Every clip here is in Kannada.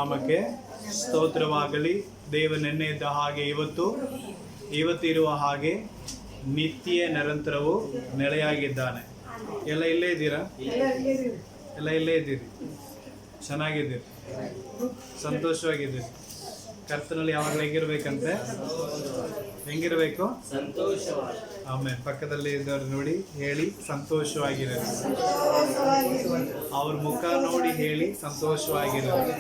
ನಾಮಕ್ಕೆ ಸ್ತೋತ್ರವಾಗಲಿ. ದೇವ ನೆನ್ನೆ ಇದ್ದ ಹಾಗೆ ಇವತ್ತಿರುವ ಹಾಗೆ ನಿತ್ಯ ನಿರಂತರವೂ ನೆಲೆಯಾಗಿದ್ದಾನೆ. ಎಲ್ಲ ಇಲ್ಲೇ ಇದ್ದೀರಾ? ಎಲ್ಲ ಇಲ್ಲೇ ಇದ್ದೀರಿ, ಚೆನ್ನಾಗಿದ್ದೀರಿ, ಸಂತೋಷವಾಗಿದ್ದೀರಿ. ಕರ್ತನಲ್ಲಿ ಯಾವಾಗಲೂ ಹೆಂಗಿರ್ಬೇಕಂತೆ? ಹೆಂಗಿರ್ಬೇಕು? ಆಮೇಲೆ ಪಕ್ಕದಲ್ಲಿ ಇದ್ದವ್ರು ನೋಡಿ ಹೇಳಿ, ಸಂತೋಷವಾಗಿರೋದು. ಅವ್ರ ಮುಖ ನೋಡಿ ಹೇಳಿ, ಸಂತೋಷವಾಗಿರೋದು.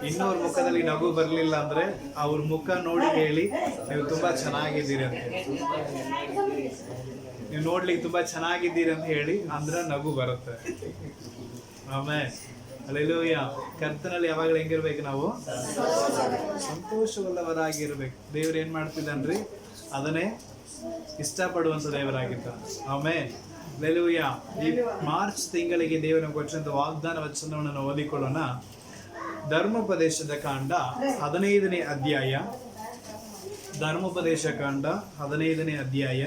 ಇನ್ನೊವ್ರ ಮುಖದಲ್ಲಿ ನಗು ಬರಲಿಲ್ಲ ಅಂದ್ರೆ ಅವ್ರ ಮುಖ ನೋಡಿ ಹೇಳಿ, ನೀವು ತುಂಬಾ ಚೆನ್ನಾಗಿದ್ದೀರಿ ಅಂತ. ನೀವು ನೋಡ್ಲಿಕ್ಕೆ ತುಂಬಾ ಚೆನ್ನಾಗಿದ್ದೀರಿ ಅಂತ ಹೇಳಿ ಅಂದ್ರೆ ನಗು ಬರುತ್ತೆ. ಆಮೇಲೆ ಹಲ್ಲೆಲೂಯಾ. ಕರ್ತನಲ್ಲಿ ಯಾವಾಗಲೂ ಹೆಂಗಿರ್ಬೇಕು? ನಾವು ಸಂತೋಷವುಳ್ಳವರಾಗಿರ್ಬೇಕು. ದೇವ್ರು ಏನ್ ಮಾಡ್ತಿದ್ದಾನ್ರಿ? ಅದನ್ನೇ ಇಷ್ಟಪಡುವಂತ ದೇವರಾಗಿದ್ದ. ಆಮೇಲೆ ಹಲ್ಲೆಲೂಯಾ. ಈ ಮಾರ್ಚ್ ತಿಂಗಳಿಗೆ ದೇವರ ಕೊಟ್ಟಂತ ವಾಗ್ದಾನ ವಚನವನ್ನು ನಾವು ಓದಿಕೊಳ್ಳೋಣ. ಧರ್ಮೋಪದೇಶದ ಕಾಂಡ 15ನೇ ಅಧ್ಯಾಯ. ಧರ್ಮೋಪದೇಶ ಕಾಂಡ 15ನೇ ಅಧ್ಯಾಯ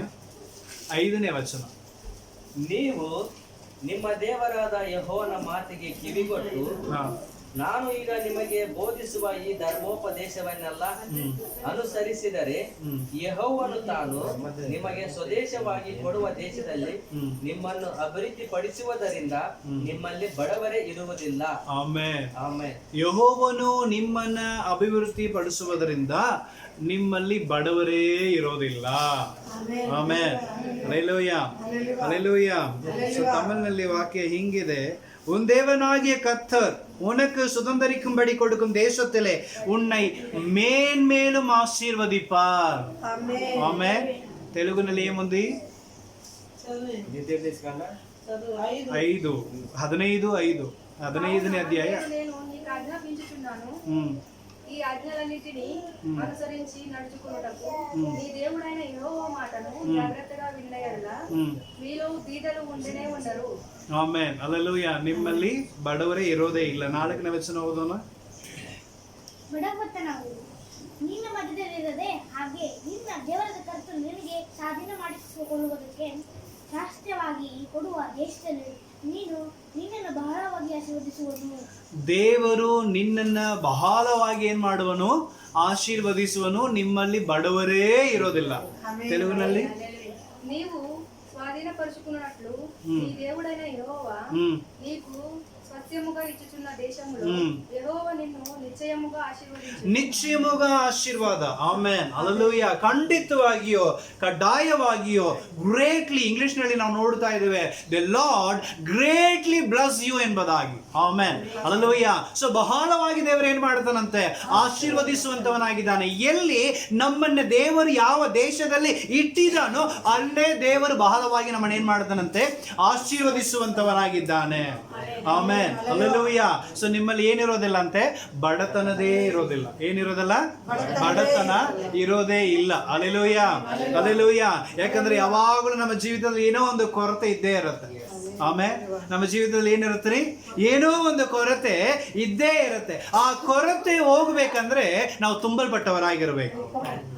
5ನೇ ವಚನ. ನೀವು ನಿಮ್ಮ ದೇವರಾದ ಯೆಹೋವನ ಮಾತಿಗೆ ಕಿವಿಗೊಟ್ಟು ನಾನು ಈಗ ನಿಮಗೆ ಬೋಧಿಸುವ ಈ ಧರ್ಮೋಪದೇಶವನ್ನೆಲ್ಲ ಅನುಸರಿಸಿದರೆ ಯೆಹೋವನು ತಾನು ನಿಮಗೆ ಸ್ವದೇಶವಾಗಿ ಕೊಡುವ ದೇಶದಲ್ಲಿ ನಿಮ್ಮನ್ನು ಅಭಿವೃದ್ಧಿಪಡಿಸುವುದರಿಂದ ನಿಮ್ಮಲ್ಲಿ ಬಡವರೇ ಇರುವುದಿಲ್ಲ. ಆಮೆನ್. ಯೆಹೋವನು ನಿಮ್ಮನ್ನ ಅಭಿವೃದ್ಧಿ ಪಡಿಸುವುದರಿಂದ ನಿಮ್ಮಲ್ಲಿ ಬಡವರೇ ಇರೋದಿಲ್ಲ. ಆಮೆನ್. Hallelujah, hallelujah. ತಮಿಳಿನಲ್ಲಿ ವಾಕ್ಯ ಹಿಂಗಿದೆ: உன் தேவனாகிய கர்த்தர் உனக்கு சுதந்தரிக்கும்படி கொடுக்கும் தேசத்திலே உன்னை மேன்மேலும் ஆசீர்வதிப்பார். ఆమేన్. తెలుగుನಲ್ಲಿ ఏముంది? 15ನೇ అధ్యాయ. ఈ ఆజ్ఞలన్నిటిని అనుసరించి నడుచుకున్నటకు నీ దేవుడైన యెహోవా మాటను జాగ్రత్తగా విన్నయెడల మీలో ಬೀದಲು ఉండనే ఉండరు. ಆಮೆನ್. ಹಲ್ಲೆಲೂಯಾ. ನಿಮ್ಮಲ್ಲಿ ಬಡವರೇ ಇರೋದೇ ಇಲ್ಲ. 4ನೇ ವಚನ ಓದೋಣ. ಬಡವತನವು ನಿನ್ನ ಮಧ್ಯದಲ್ಲಿರದೆ ಹಾಗೆ ನಿನ್ನ ದೇವರಾದ ಕರ್ತನು ನಿನಗೆ ಸ್ವಾಧೀನ ಮಾಡಿಸಿಕೊಳ್ಳುವುದಕ್ಕೆ ಶಾಸ್ತ್ರವಾಗಿ ಕೊಡುವ ದೇಶದಲ್ಲಿ ನಿನ್ನನ್ನು ಬಹಳವಾಗಿ ಆಶೀರ್ವದಿಸುವನು. ದೇವರು ನಿನ್ನನ್ನ ಬಹಳವಾಗಿ ಏನ್ ಮಾಡುವನು? ಆಶೀರ್ವದಿಸುವನು. ನಿಮ್ಮಲ್ಲಿ ಬಡವರೇ ಇರೋದಿಲ್ಲ. తెలుగుನಲ್ಲಿ నీవు స్వాధీనపరుచుకున్నట్లు నీ దేవుడైన యెహోవా నీకు స్వస్యముగా ఇచ్చుచున్న దేశములో యెహోవా నిన్ను నిశ్చయముగా ఆశీర్వదించును. ನಿಶ್ಚಯముగా ಆಶೀರ್ವಾದ. ಆಮೆನ್. ಹಲ್ಲೆಲೂಯಾ. ಖಂಡಿತವಾಗಿಯೋ, ಕಡ್ಡಾಯವಾಗಿಯೋ, ಗ್ರೇಟ್ಲಿ, ಇಂಗ್ಲಿಷ್ ನಲ್ಲಿ ನಾವು ನೋಡ್ತಾ ಇದ್ದೇವೆ, the lord greatly bless you ಎಂಬುದಾಗಿ. ಆಮೆನ್. ಹಲ್ಲೆಲೂಯಾ. ಸೊ ಬಹಳವಾಗಿ ದೇವರು ಏನ್ ಮಾಡ್ತಾನಂತೆ? ಆಶೀರ್ವದಿಸುವಂತವನಾಗಿದ್ದಾನೆ. ಎಲ್ಲಿ ನಮ್ಮನ್ನ ದೇವರು ಯಾವ ದೇಶದಲ್ಲಿ ಇಟ್ಟಿದ್ದಾನೋ ಅಲ್ಲೇ ದೇವರು ಬಹಳವಾಗಿ ನಮ್ಮನ್ನ ಏನ್ ಮಾಡ್ತಾನಂತೆ? ಆಶೀರ್ವದಿಸುವಂತವನಾಗಿದ್ದಾನೆ. ಆಮೆನ್. ಹಲ್ಲೆಲೂಯಾ. ಸೊ ನಿಮ್ಮಲ್ಲಿ ಏನಿರೋದಿಲ್ಲ ಅಂತೆ? ಬಡತನದೇ ಇರೋದಿಲ್ಲ. ಏನಿರೋದಿಲ್ಲ? ಬಡತನ ಇರೋದೇ ಇಲ್ಲ. Hallelujah, hallelujah. ಯಾಕಂದ್ರೆ ಯಾವಾಗಲೂ ನಮ್ಮ ಜೀವಿತದಲ್ಲಿ ಏನೋ ಒಂದು ಕೊರತೆ ಇದ್ದೇ ಇರುತ್ತೆ. ಆಮೇಲೆ ನಮ್ಮ ಜೀವಿತದಲ್ಲಿ ಏನಿರುತ್ತೆ? ಏನೋ ಒಂದು ಕೊರತೆ ಇದ್ದೇ ಇರುತ್ತೆ. ಆ ಕೊರತೆ ಹೋಗ್ಬೇಕಂದ್ರೆ ನಾವು ತುಂಬಲ್ಪಟ್ಟವರಾಗಿರ್ಬೇಕು.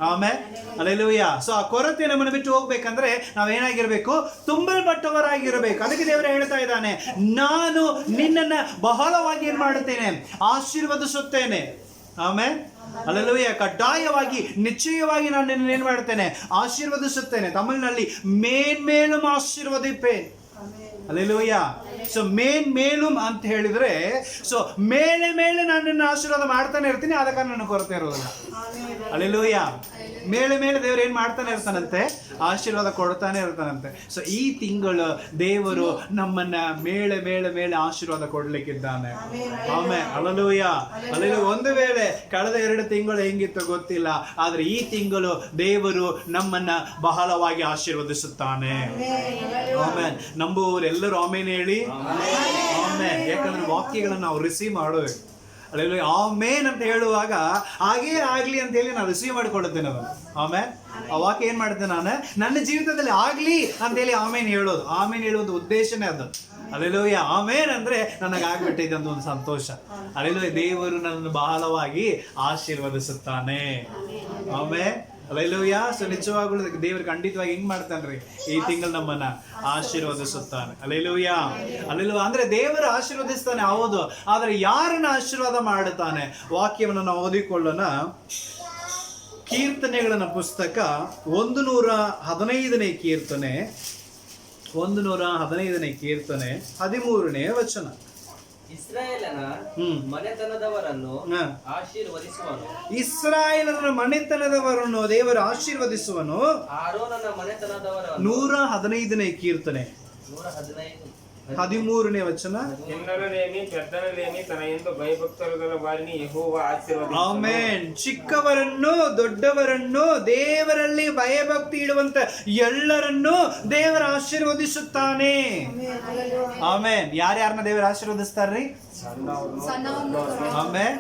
ಆಮೇಲೆ ಹಲ್ಲೆಲೂಯಾ. ಸೊ ಆ ಕೊರತೆ ನಮ್ಮನ್ನು ಬಿಟ್ಟು ಹೋಗ್ಬೇಕಂದ್ರೆ ನಾವೇನಾಗಿರ್ಬೇಕು? ತುಂಬಲ್ಪಟ್ಟವರಾಗಿರ್ಬೇಕು. ಅದಕ್ಕೆ ದೇವರು ಹೇಳ್ತಾ ಇದ್ದಾನೆ, ನಾನು ನಿನ್ನನ್ನ ಬಹಳವಾಗಿ ಏನ್ ಮಾಡುತ್ತೇನೆ? ಆಶೀರ್ವದಿಸುತ್ತೇನೆ. ಆಮೇಲೆ ಹಲ್ಲೆಲೂಯಾ. ಕಡ್ಡಾಯವಾಗಿ, ನಿಶ್ಚಯವಾಗಿ ನಾನು ನಿನ್ನ ಏನ್ ಮಾಡುತ್ತೇನೆ? ಆಶೀರ್ವದಿಸುತ್ತೇನೆ. ತಮಿಳಿನಲ್ಲಿ ಮೇನ್ಮೇಲುಂ ಆಶೀರ್ವದಿಪೇನ್. ಹಲ್ಲೆಲೂಯಾ. ಸೊ ಮೇಲುಂ ಅಂತ ಹೇಳಿದ್ರೆ, ಸೊ ಮೇಲೆ ನಾನು ನಿನ್ನ ಆಶೀರ್ವಾದ ಮಾಡ್ತಾನೆ ಇರ್ತೀನಿ. ಆದ ಕಾರಣ ನನಗೆ ಕೊರತೆ ಇರೋದಿಲ್ಲ. ಹಲ್ಲೆಲೂಯಾ. ಮೇಲೆ ದೇವರು ಏನ್ ಮಾಡ್ತಾನೆ ಇರ್ತಾನಂತೆ? ಆಶೀರ್ವಾದ ಕೊಡ್ತಾನೆ ಇರ್ತಾನಂತೆ. ಸೊ ಈ ತಿಂಗಳು ದೇವರು ನಮ್ಮನ್ನ ಮೇಲೆ ಆಶೀರ್ವಾದ ಕೊಡ್ಲಿಕ್ಕಿದ್ದಾನೆ. ಆಮೇಲೆ ಹಲ್ಲೆಲೂಯಾ, ಹಲ್ಲೆಲೂಯಾ. ಒಂದು ವೇಳೆ ಕಳೆದ 2 ತಿಂಗಳು ಹೆಂಗಿತ್ತು ಗೊತ್ತಿಲ್ಲ, ಆದ್ರೆ ಈ ತಿಂಗಳು ದೇವರು ನಮ್ಮನ್ನ ಬಹಳವಾಗಿ ಆಶೀರ್ವದಿಸುತ್ತಾನೆ. ಆಮೇಲೆ ನಂಬುವವರೆಲ್ಲರೂ ಆಮೇನ್ ಹೇಳಿ. ಆಮೇನ್. ಯಾಕಂದ್ರೆ ವಾಕ್ಯಗಳನ್ನು ನಾವು ರಿಸೀವ್ ಮಾಡಬೇಕು. ಹಲ್ಲೆಲೂಯಾ. ಆಮೇನ್ ಅಂತ ಹೇಳುವಾಗ ಹಾಗೇ ಆಗ್ಲಿ ಅಂತ ಹೇಳಿ ನಾನು ರಿಸೀವ್ ಮಾಡಿಕೊಳ್ಳುತ್ತೇನೆ ಅದನ್ನು. ಆಮೇಲೆ ಆ ವಾಕ್ಯ ಏನ್ ಮಾಡುತ್ತೇನೆ? ನಾನು ನನ್ನ ಜೀವಿತದಲ್ಲಿ ಆಗ್ಲಿ ಅಂತ ಹೇಳಿ ಆಮೇನ್ ಹೇಳೋದು. ಆಮೇನ್ ಹೇಳುವುದು ಉದ್ದೇಶನೇ ಅದು. ಹಲ್ಲೆಲೂಯಾ. ಆಮೇನ್ ಅಂದ್ರೆ ನನಗಾಗ್ಬಿಟ್ಟಿದೆ ಅಂತ ಒಂದು ಸಂತೋಷ. ಹಲ್ಲೆಲೂಯಾ. ದೇವರು ನನ್ನನ್ನು ಬಹಳವಾಗಿ ಆಶೀರ್ವದಿಸುತ್ತಾನೆ. ಆಮೇಲೆ ಹಲ್ಲೆಲೂಯಾ. ಸೊ ನಿಜವಾಗ್ಲೂ ದೇವರು ಖಂಡಿತವಾಗಿ ಹೆಂಗ್ ಮಾಡ್ತಾನ್ರಿ, ಈ ತಿಂಗಳು ನಮ್ಮನ್ನ ಆಶೀರ್ವದಿಸುತ್ತಾನೆ. Hallelujah, hallelujah. ಅಂದ್ರೆ ದೇವರು ಆಶೀರ್ವದಿಸ್ತಾನೆ ಹೌದು, ಆದ್ರೆ ಯಾರನ್ನ ಆಶೀರ್ವಾದ ಮಾಡುತ್ತಾನೆ? ವಾಕ್ಯವನ್ನು ನಾವು ಓದಿಕೊಳ್ಳೋಣ. ಕೀರ್ತನೆಗಳ ಪುಸ್ತಕ 115ನೇ ಕೀರ್ತನೆ, 115ನೇ ಕೀರ್ತನೆ 13ನೇ ವಚನ. ಇಸ್ರಾಯೇಲನ ಮನೆತನದವರನ್ನು ಆಶೀರ್ವದಿಸುವನು. ಇಸ್ರಾಯೇಲರ ಮನೆತನದವರನ್ನು ದೇವರು ಆಶೀರ್ವದಿಸುವನು. ಆರೋನನ ಮನೆತನದವರನ್ನು 115ನೇ ಕೀರ್ತನೆ 13ನೇ ವಚನ. చిన్నలనేమి పెద్దలనేమి తన యందు భయభక్తుల వారిని యెహోవా ఆశీర్వదించును. ಆಮೆನ್. ಚಿಕ್ಕವರನ್ನು ದೊಡ್ಡವರನ್ನು ದೇವರಲ್ಲಿ ಭಯಭಕ್ತಿ ಇಡುವಂತ ಎಲ್ಲರನ್ನು ದೇವರ ಆಶೀರ್ವದಿಸುತ್ತಾನೆ. ಆಮೆನ್. ಯಾರ್ಯಾರನ್ನ ದೇವರು ಆಶೀರ್ವದಿಸ್ತಾರ್ರಿ? Amen,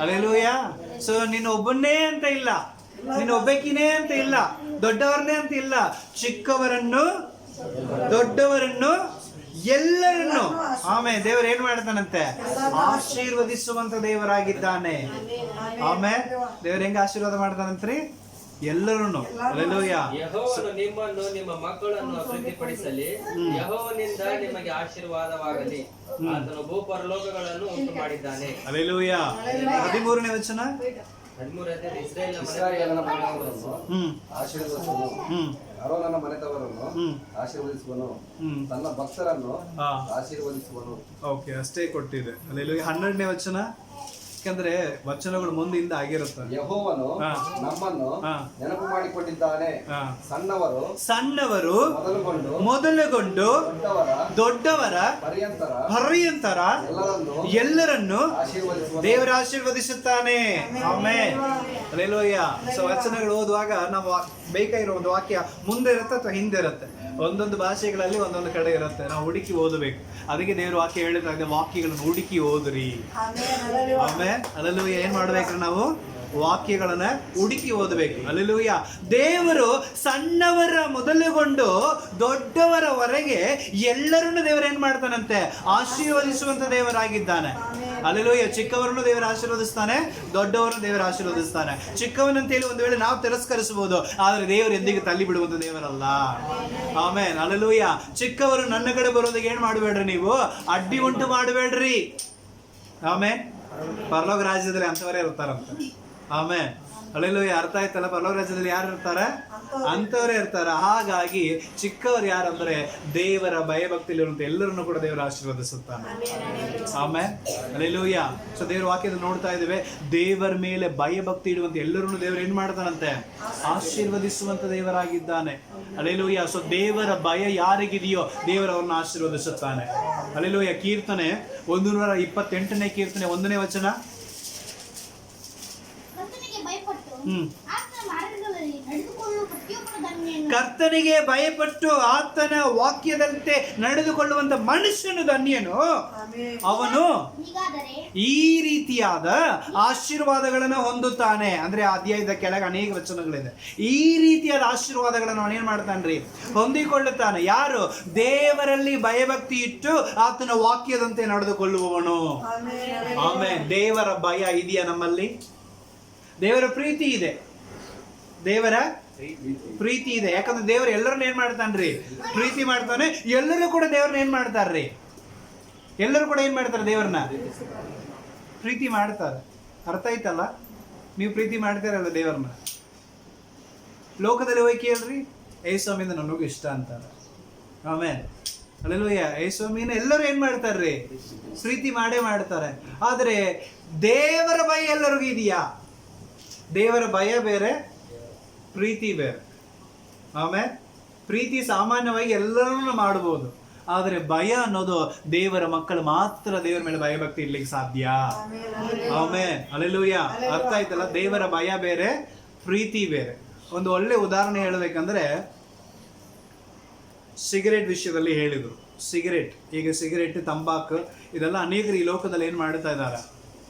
hallelujah. ಸೊ ನೀನು ಒಬ್ಬನ್ನೇ ಅಂತ ಇಲ್ಲ, ನೀನು ಒಬ್ಬಕಿನೇ ಅಂತ ಇಲ್ಲ, ದೊಡ್ಡವರನ್ನೇ ಅಂತ ಇಲ್ಲ, ಚಿಕ್ಕವರನ್ನು ದೊಡ್ಡವರನ್ನು ಎಲ್ಲರನ್ನು ಆಮೇಲೆ ದೇವರು ಏನ್ ಮಾಡ್ತಾನಂತೆ? ಆಶೀರ್ವದಿಸುವಂತ ದೇವರಾಗಿದ್ದಾನೆ. ಆಮೇಲೆ ದೇವ್ರ ಹೆಂಗ ಆಶೀರ್ವಾದ ಮಾಡ್ತಾನಂತ್ರಿ? ಎಲ್ಲರನ್ನು. ಹಲ್ಲೆಲೂಯಾ. ಯೆಹೋವನು ನಿಮ್ಮನ್ನು ನಿಮ್ಮ ಮಕ್ಕಳನ್ನು ಅಭಿವೃದ್ಧಿಪಡಿಸಲಿ. ಯೆಹೋವನಿಂದ ನಿಮಗೆ ಆಶೀರ್ವಾದವಾಗಲಿ. ಆತನು ಭೂಪರಲೋಕಗಳನ್ನು ಉಂಟು ಮಾಡಿದ್ದಾನೆ. ಹಲ್ಲೆಲೂಯಾ. 13ನೇ ವಚನ. 13ನೇ ಇಸ್ರಾಯೇಲನ ಮನೆತನವರನ್ನು ಆಶೀರ್ವದಿಸುವನು. ಆರೋನನ ಮನೆತವರನ್ನು ಆಶೀರ್ವದಿಸುವನು. ತನ್ನ ಭಕ್ತರನ್ನು ಆಶೀರ್ವದಿಸುವನು. ಓಕೆ, ಅಷ್ಟೇ ಕೊಟ್ಟಿದೆ. ಹಲ್ಲೆಲೂಯಾ. 12ನೇ ವಚನ. ಯಾಕಂದ್ರೆ ವಚನಗಳು ಮುಂದಿಂದ ಆಗಿರುತ್ತೆ. ಯೆಹೋವನು ನಮ್ಮನ್ನು ನೆನಪು ಮಾಡಿಕೊಂಡಿದ್ದಾನೆ. ಸಣ್ಣವರು ಮೊದಲುಗೊಂಡು ದೊಡ್ಡವರ ಪರ್ಯಂತರ ಎಲ್ಲರನ್ನು ದೇವರ ಆಶೀರ್ವದಿಸುತ್ತಾನೆ. Amen, hallelujah. ಸೊ ವಚನಗಳು ಓದುವಾಗ ನಾವು ಬೇಕಾಗಿರೋ ಒಂದು ವಾಕ್ಯ ಮುಂದೆ ಇರುತ್ತೆ ಅಥವಾ ಹಿಂದೆ ಇರುತ್ತೆ. ಒಂದೊಂದು ಭಾಷೆಗಳಲ್ಲಿ ಒಂದೊಂದು ಕಡೆ ಇರುತ್ತೆ, ನಾವು ಹುಡುಕಿ ಓದಬೇಕು. ಅದಕ್ಕೆ ದೇವ್ರ ವಾಕ್ಯ ಹೇಳ್ತಾ ಇದೆ, ವಾಕ್ಯಗಳನ್ನು ಹುಡುಕಿ ಓದ್ರಿ. ಆಮೇಲೆ ಹಲ್ಲೆಲೂಯಾ. ಏನ್ ಮಾಡ್ಬೇಕ್ರಿ ನಾವು? ವಾಕ್ಯಗಳನ್ನ ಹುಡುಕಿ ಓದಬೇಕು. ಹಲ್ಲೆಲೂಯಾ. ದೇವರು ಸಣ್ಣವರ ಮೊದಲುಗೊಂಡು ದೊಡ್ಡವರವರೆಗೆ ಎಲ್ಲರನ್ನು ದೇವರು ಏನ್ ಮಾಡ್ತಾನಂತೆ? ಆಶೀರ್ವದಿಸುವಂತ ದೇವರಾಗಿದ್ದಾನೆ. ಹಲ್ಲೆಲೂಯಾ. ಚಿಕ್ಕವರನ್ನು ದೇವರು ಆಶೀರ್ವದಿಸ್ತಾನೆ, ದೊಡ್ಡವರನ್ನು ದೇವರು ಆಶೀರ್ವದಿಸ್ತಾನೆ. ಚಿಕ್ಕವನಂತೇಳಿ ಒಂದು ವೇಳೆ ನಾವು ತಿರಸ್ಕರಿಸಬಹುದು, ಆದ್ರೆ ದೇವರು ಎಂದಿಗೂ ತಳ್ಳಿ ಬಿಡುವಂತ ದೇವರಲ್ಲ. ಆಮೇನ್, ಹಲ್ಲೆಲೂಯಾ. ಚಿಕ್ಕವರು ನನ್ನ ಕಡೆ ಬರೋದಕ್ಕೆ ಏನ್ ಮಾಡಬೇಡ್ರಿ, ನೀವು ಅಡ್ಡಿ ಉಂಟು ಮಾಡಬೇಡ್ರಿ. ಆಮೇನ್. ಪರಲೋಕ ರಾಜ್ಯದಲ್ಲಿ ಅಂತವರೇ ಇರ್ತಾರಂತ. ಆಮೇನ್, ಹಲ್ಲೆಲೂಯಾ. ಅರ್ಥ ಆಯ್ತಲ್ಲ? ಪರಲೋಕ ರಾಜ್ಯದಲ್ಲಿ ಯಾರು ಇರ್ತಾರೆ? ಅಂತವರೇ ಇರ್ತಾರೆ. ಹಾಗಾಗಿ ಚಿಕ್ಕವರು ಯಾರಂದ್ರೆ ದೇವರ ಭಯಭಕ್ತಿಲಿರುವಂತ ಎಲ್ಲರನ್ನು ಕೂಡ ದೇವರು ಆಶೀರ್ವದಿಸುತ್ತಾನೆ. ಆಮೇನ್, ಹಲ್ಲೆಲೂಯಾ. ಸೊ ದೇವರ ವಾಕ್ಯದಲ್ಲಿ ನೋಡ್ತಾ ಇದ್ದೇವೆ, ದೇವರ ಮೇಲೆ ಭಯಭಕ್ತಿ ಇಡುವಂತ ಎಲ್ಲರನ್ನು ದೇವರು ಏನ್ ಮಾಡ್ತಾನಂತೆ? ಆಶೀರ್ವದಿಸುವಂತ ದೇವರಾಗಿದ್ದಾನೆ. ಹಲ್ಲೆಲೂಯಾ. ಸೊ ದೇವರ ಭಯ ಯಾರಿಗಿದೆಯೋ ದೇವರು ಅವ್ರನ್ನ ಆಶೀರ್ವದಿಸುತ್ತಾನೆ. ಹಲ್ಲೆಲೂಯಾ. ಕೀರ್ತನೆ 128ನೇ ಕೀರ್ತನೆ 1ನೇ ವಚನ. ಕರ್ತನಿಗೆ ಭಯಪಟ್ಟು ಆತನ ವಾಕ್ಯದಂತೆ ನಡೆದುಕೊಳ್ಳುವಂತ ಮನುಷ್ಯನು ಧನ್ಯನು. ಅವನು ಈ ರೀತಿಯಾದ ಆಶೀರ್ವಾದಗಳನ್ನು ಹೊಂದುತ್ತಾನೆ. ಅಂದ್ರೆ ಅಧ್ಯಾಯದ ಕೆಳಗೆ ಅನೇಕ ವಚನಗಳಿದೆ. ಈ ರೀತಿಯಾದ ಆಶೀರ್ವಾದಗಳನ್ನು ಅವನೇನ್ ಮಾಡ್ತಾನ್ರಿ? ಹೊಂದಿಕೊಳ್ಳುತ್ತಾನೆ. ಯಾರು? ದೇವರಲ್ಲಿ ಭಯಭಕ್ತಿ ಇಟ್ಟು ಆತನ ವಾಕ್ಯದಂತೆ ನಡೆದುಕೊಳ್ಳುವವನು. ಆಮೇಲೆ ದೇವರ ಭಯ ಇದೆಯಾ ನಮ್ಮಲ್ಲಿ? ದೇವರ ಪ್ರೀತಿ ಇದೆ, ದೇವರ ಪ್ರೀತಿ ಇದೆ. ಯಾಕಂದ್ರೆ ದೇವರು ಎಲ್ಲರನ್ನ ಏನ್ ಮಾಡ್ತಾನ್ರಿ? ಪ್ರೀತಿ ಮಾಡ್ತಾನೆ. ಎಲ್ಲರೂ ಕೂಡ ದೇವ್ರನ್ನ ಏನ್ ಮಾಡ್ತಾರ್ರಿ? ಎಲ್ಲರೂ ಕೂಡ ಏನ್ ಮಾಡ್ತಾರೆ? ದೇವ್ರನ್ನ ಪ್ರೀತಿ ಮಾಡ್ತಾರೆ. ಅರ್ಥ ಆಯ್ತಲ್ಲ? ನೀವು ಪ್ರೀತಿ ಮಾಡ್ತೀರಲ್ಲ ದೇವ್ರನ್ನ. ಲೋಕದಲ್ಲಿ ಹೋಗಿ ಕೇಳ್ರಿ, ಯೇಸುಸ್ವಾಮಿಯಿಂದ ನನಗೂ ಇಷ್ಟ ಅಂತಾರೆ. ಆಮೇಲೆ ಹಲ್ಲೆಲೂಯಾ. ಯೇಸುಸ್ವಾಮಿನ ಎಲ್ಲರೂ ಏನ್ ಮಾಡ್ತಾರ್ರಿ? ಪ್ರೀತಿ ಮಾಡೇ ಮಾಡ್ತಾರೆ. ಆದ್ರೆ ದೇವರ ಭಯ ಎಲ್ಲರಿಗೂ ಇದೆಯಾ? ದೇವರ ಭಯ ಬೇರೆ, ಪ್ರೀತಿ ಬೇರೆ. ಆಮೇಲೆ ಪ್ರೀತಿ ಸಾಮಾನ್ಯವಾಗಿ ಎಲ್ಲರನ್ನು ಮಾಡಬಹುದು, ಆದರೆ ಭಯ ಅನ್ನೋದು ದೇವರ ಮಕ್ಕಳು ಮಾತ್ರ ದೇವರ ಮೇಲೆ ಭಯಭಕ್ತಿ ಇರ್ಲಿಕ್ಕೆ ಸಾಧ್ಯ. ಆಮೇಲೆ ಹಲ್ಲೆಲೂಯಾ. ಅರ್ಥ ಆಯ್ತಲ್ಲ? ದೇವರ ಭಯ ಬೇರೆ, ಪ್ರೀತಿ ಬೇರೆ. ಒಂದು ಒಳ್ಳೆ ಉದಾಹರಣೆ ಹೇಳಬೇಕಂದ್ರೆ, ಸಿಗರೇಟ್ ವಿಷಯದಲ್ಲಿ ಹೇಳಿದ್ರು. ಸಿಗರೇಟ್, ಈಗ ಸಿಗರೇಟ್, ತಂಬಾಕು ಇದೆಲ್ಲ ಅನೇಕರು ಈ ಲೋಕದಲ್ಲಿ ಏನು ಮಾಡ್ತಾ ಇದ್ದಾರೆ?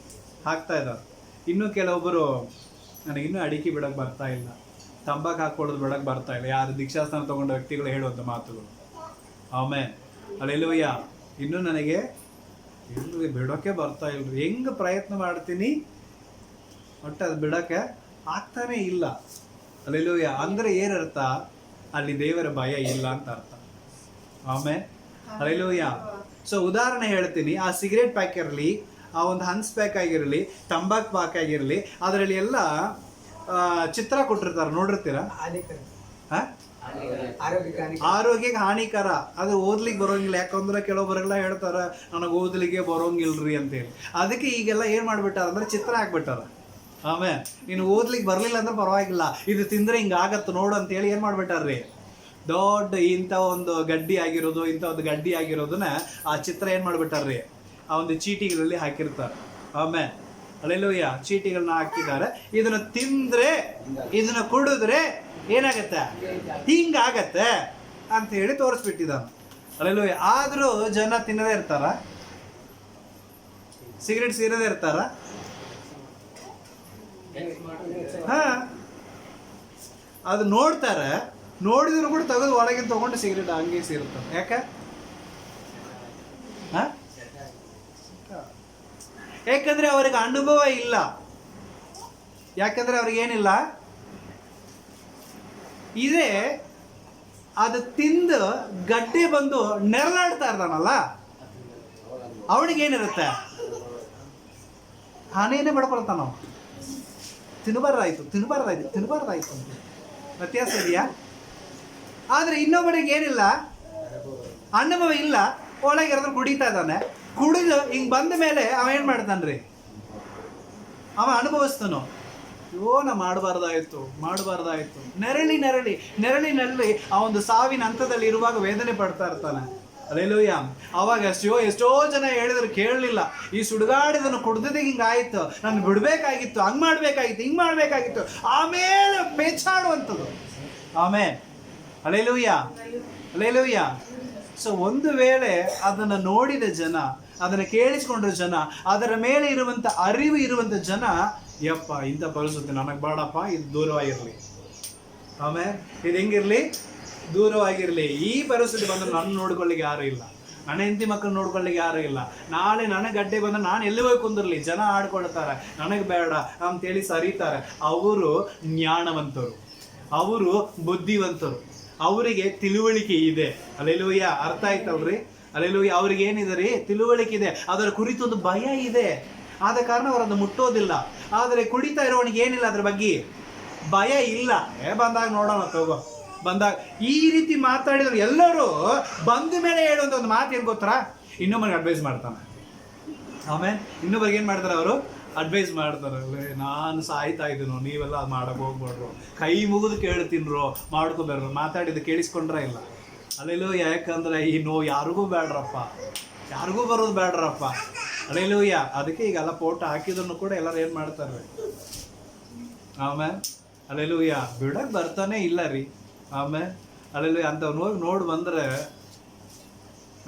ಹಾಕ್ತಾ ಇದ್ದಾರೆ. ಇನ್ನು ಕೆಲವೊಬ್ಬರು ನನಗಿನ್ನೂ ಅಡಿಕೆ ಬಿಡಕ್ಕೆ ಬರ್ತಾ ಇಲ್ಲ, ತಂಬಾಕು ಹಾಕೊಳ್ಳೋದು ಬಿಡಕ್ಕೆ ಬರ್ತಾ ಇಲ್ಲ. ಯಾರು ದೀಕ್ಷಾಸ್ಥಾನ ತಗೊಂಡ ವ್ಯಕ್ತಿಗಳು ಹೇಳುವಂಥ ಮಾತುಗಳು. ಆಮೇಲೆ ಹಲ್ಲೆಲೂಯಾ. ಇನ್ನೂ ನನಗೆ ಬಿಡೋಕ್ಕೆ ಬರ್ತಾ ಇಲ್ರಿ. ಹೆಂಗೆ ಪ್ರಯತ್ನ ಮಾಡ್ತೀನಿ, ಒಟ್ಟು ಅದು ಬಿಡೋಕ್ಕೆ ಆಗ್ತಾನೇ ಇಲ್ಲ. ಅಲ್ಲೆಲೂಯ. ಅಂದ್ರೆ ಏನರ್ಥ? ಅಲ್ಲಿ ದೇವರ ಭಯ ಇಲ್ಲ ಅಂತ ಅರ್ಥ. ಆಮೇಲೆ ಅಲ್ಲೆಲೂಯ. ಸೊ ಉದಾಹರಣೆ ಹೇಳ್ತೀನಿ, ಆ ಸಿಗರೇಟ್ ಪ್ಯಾಕ್ ಇರಲಿ, ಆ ಒಂದು ಹನ್ಸ್ ಪ್ಯಾಕ್ ಆಗಿರಲಿ, ತಂಬಾಕು ಪ್ಯಾಕ್ ಆಗಿರಲಿ, ಅದರಲ್ಲಿ ಎಲ್ಲ ಚಿತ್ರ ಕೊಟ್ಟಿರ್ತಾರೆ, ನೋಡಿರ್ತೀರಾ? ಆರೋಗ್ಯಕ್ಕೆ ಹಾನಿಕರ, ಅದು ಓದ್ಲಿಕ್ಕೆ ಬರೋಂಗಿಲ್ಲ. ಯಾಕಂದ್ರೆ ಕೆಲವೊಬ್ಬರೆಲ್ಲ ಹೇಳ್ತಾರ ನನಗೆ ಓದ್ಲಿಕ್ಕೆ ಬರೋಂಗಿಲ್ರಿ ಅಂತೇಳಿ. ಅದಕ್ಕೆ ಈಗೆಲ್ಲ ಏನ್ ಮಾಡ್ಬಿಟ್ಟಾರ ಅಂದ್ರೆ ಚಿತ್ರ ಹಾಕ್ಬಿಟ್ಟಾರ. ಆಮೇಲೆ ನೀನು ಓದ್ಲಿಕ್ಕೆ ಬರ್ಲಿಲ್ಲ ಅಂದ್ರೆ ಪರವಾಗಿಲ್ಲ, ಇದು ತಿಂದ್ರೆ ಹಿಂಗ ಆಗತ್ತ ನೋಡು ಅಂತೇಳಿ ಏನ್ ಮಾಡ್ಬಿಟ್ಟಾರ್ರಿ, ದೊಡ್ಡ ಇಂಥ ಒಂದು ಗಡ್ಡಿ ಆಗಿರೋದು, ಇಂಥ ಒಂದು ಗಡ್ಡಿ ಆಗಿರೋದನ್ನ ಆ ಚಿತ್ರ ಏನ್ ಮಾಡ್ಬಿಟ್ಟಾರ್ರಿ, ಆ ಒಂದು ಚೀಟಿಗಳಲ್ಲಿ ಹಾಕಿರ್ತಾರೆ. ಆಮೇಲೆ ಅಲ್ಲೆಲ್ಲೂಯ್ಯ, ಚೀಟಿಗಳನ್ನ ಹಾಕಿದ್ದಾರೆ. ಇದನ್ನ ತಿಂದ್ರೆ, ಇದನ್ನ ಕುಡಿದ್ರೆ ಏನಾಗತ್ತೆ, ಹಿಂಗಾಗತ್ತೆ ಅಂತ ಹೇಳಿ ತೋರಿಸ್ಬಿಟ್ಟಿದ್ದಾನೆ. ಅಲ್ಲೆಲ್ಲೂಯ್ಯ. ಆದ್ರೂ ಜನ ತಿನ್ನದೇ ಇರ್ತಾರ, ಸಿಗರೇಟ್ ಸೇರದೇ ಇರ್ತಾರ. ಹಾ, ಅದು ನೋಡ್ತಾರೆ, ನೋಡಿದ್ರು ಕೂಡ ತೆಗೆದು ಒಳಗೆ ತಗೊಂಡು ಸಿಗರೇಟ್ ಹಂಗೆ ಸೇರುತ್ತಾರೆ. ಯಾಕೆ? ಯಾಕಂದ್ರೆ ಅವ್ರಿಗೆ ಅನುಭವ ಇಲ್ಲ. ಯಾಕಂದ್ರೆ ಅವ್ರಿಗೆ ಏನಿಲ್ಲ, ಇದೇ ಅದು ತಿಂದು ಗಡ್ಡೆ ಬಂದು ನೆರಳಾಡ್ತಾ ಇರ್ತಾನಲ್ಲ, ಅವನಿಗೇನಿರುತ್ತೆ, ಹಾನೇನೆ ಬಡ್ಕೊಳ್ತಾನ. ತಿನ್ನಬಾರ್ದಾಯ್ತು ಅಂತ ವ್ಯತ್ಯಾಸ ಇದೆಯಾ? ಆದ್ರೆ ಇನ್ನೊಬ್ಬರಿಗೆ ಏನಿಲ್ಲ, ಅನುಭವ ಇಲ್ಲ, ಒಳಗೆ ಇರೋದ್ರ ಕುಡಿತಾ ಇದ್ದಾನೆ. ಕುಡಿದು ಹಿಂಗ್ ಬಂದ ಮೇಲೆ ಅವ ಏನ್ ಮಾಡ್ತಾನ್ರಿ, ಅವ ಅನುಭವಿಸ್ತಾನೋ, ನಾ ಮಾಡಬಾರ್ದಾಯ್ತು. ನೆರಳಿನಲ್ಲಿ ಆ ಒಂದು ಸಾವಿನ ಹಂತದಲ್ಲಿ ಇರುವಾಗ ವೇದನೆ ಪಡ್ತಾ ಇರ್ತಾನೆ. ಅಲ್ಲೆಲೂಯ್ಯ. ಅವಾಗ ಎಷ್ಟೋ ಜನ ಹೇಳಿದ್ರು ಕೇಳಲಿಲ್ಲ. ಈ ಸುಡುಗಾಡಿದನ್ನು ಕುಡ್ದಿದ್ದೆ ಹಿಂಗಾಯ್ತು, ನಾನು ಬಿಡ್ಬೇಕಾಗಿತ್ತು, ಹಿಂಗ್ ಮಾಡ್ಬೇಕಾಗಿತ್ತು, ಆಮೇಲೆ ಪೇಚಾಡುವಂಥದ್ದು. ಆಮೇಲೆ ಅಲ್ಲೆಲೂಯ್ಯ. ಸೊ ಒಂದು ವೇಳೆ ಅದನ್ನು ನೋಡಿದ ಜನ, ಅದನ್ನು ಕೇಳಿಸ್ಕೊಂಡ್ರ ಜನ, ಅದರ ಮೇಲೆ ಇರುವಂತ ಅರಿವು ಇರುವಂತ ಜನ, ಯಪ್ಪ ಇಂಥ ಪರಿಸ್ಥಿತಿ ನನಗೆ ಬೇಡಪ್ಪ, ಇದು ದೂರವಾಗಿರ್ಲಿ. ಆಮೇಲೆ ಇದು ಹೆಂಗಿರ್ಲಿ, ದೂರವಾಗಿರ್ಲಿ. ಈ ಪರಿಸ್ಥಿತಿ ಬಂದ್ರೆ ನನ್ನ ನೋಡ್ಕೊಳ್ಳಿಕ್ಕೆ ಯಾರು ಇಲ್ಲ, ನನ್ನ ಹೆಂಡತಿ ಮಕ್ಕಳು ನೋಡ್ಕೊಳ್ಳಿಕ್ಕೆ ಯಾರು ಇಲ್ಲ. ನಾಳೆ ನನಗೆ ಗಡ್ಡೆ ಬಂದ್ರೆ ನಾನು ಎಲ್ಲಿ ಹೋಗಿ ಕುಂದಿರ್ಲಿ, ಜನ ಆಡ್ಕೊಳ್ತಾರೆ, ನನಗೆ ಬೇಡ ಅಂತೇಳಿ ಸರಿತಾರೆ. ಅವರು ಜ್ಞಾನವಂತರು, ಅವರು ಬುದ್ಧಿವಂತರು, ಅವರಿಗೆ ತಿಳುವಳಿಕೆ ಇದೆ. ಅಲ್ಲೆಲೂಯ್ಯ. ಅರ್ಥ ಆಯ್ತಲ್ರಿ? ಅಲ್ಲೆಲೂಯ್ಯ. ಅವ್ರಿಗೆ ಏನಿದೆ ರೀ, ತಿಳುವಳಿಕೆ ಇದೆ, ಅದರ ಕುರಿತೊಂದು ಭಯ ಇದೆ. ಆದ ಕಾರಣ ಅವರನ್ನು ಮುಟ್ಟೋದಿಲ್ಲ. ಆದರೆ ಕುಡಿತಾ ಇರೋವನಿಗೆ ಏನಿಲ್ಲ, ಅದ್ರ ಬಗ್ಗೆ ಭಯ ಇಲ್ಲ. ಬಂದಾಗ ನೋಡೋಣ ತಗೋ, ಬಂದಾಗ ಈ ರೀತಿ ಮಾತಾಡಿದ್ರು ಎಲ್ಲರೂ ಬಂದ ಮೇಲೆ ಹೇಳುವಂತ ಒಂದು ಮಾತು ಏನ್ ಗೊತ್ತಾ, ಇನ್ನೊಬ್ಬರಿಗೆ ಅಡ್ವೈಸ್ ಮಾಡ್ತಾನೆ. ಆಮೇಲೆ ಇನ್ನೊಬ್ಬರಿಗೆ ಏನ್ ಮಾಡ್ತಾರೆ, ಅವರು ಅಡ್ವೈಸ್ ಮಾಡ್ತಾರೆ, ನಾನು ಸಾಯ್ತಾ ಇದ್ದೀನೋ, ನೀವೆಲ್ಲ ಅದು ಮಾಡಕ್ ಹೋಗ್ಬೇಡ್ರು, ಕೈ ಮುಗಿದು ಕೇಳ್ತೀನ್ರೋ, ಮಾಡ್ಕೊಬಾರ್ರು, ಮಾತಾಡಿದ್ದು ಕೇಳಿಸ್ಕೊಂಡ್ರೆ ಇಲ್ಲ. ಅಲ್ಲೆಲೂಯ್ಯ. ಯಾಕಂದ್ರೆ ಈ ನೋವು ಯಾರಿಗೂ ಬೇಡ್ರಪ್ಪ, ಯಾರಿಗೂ ಬರೋದು ಬೇಡ್ರಪ್ಪ. ಅಲ್ಲೆಲೂಯ್ಯ. ಅದಕ್ಕೆ ಈಗೆಲ್ಲ ಫೋಟೋ ಹಾಕಿದ್ರು ಕೂಡ ಎಲ್ಲರೂ ಏನ್ ಮಾಡ್ತಾರೆ, ಆಮೇಲೆ ಅಲ್ಲೆಲೂಯ್ಯ, ಬಿಡಕ್ ಬರ್ತಾನೆ ಇಲ್ಲ ರೀ. ಆಮೇಲೆ ಅಲ್ಲೆಲೂಯ್ಯ. ಅಂಥವ್ನು ಹೋಗಿ ನೋಡಿ ಬಂದ್ರೆ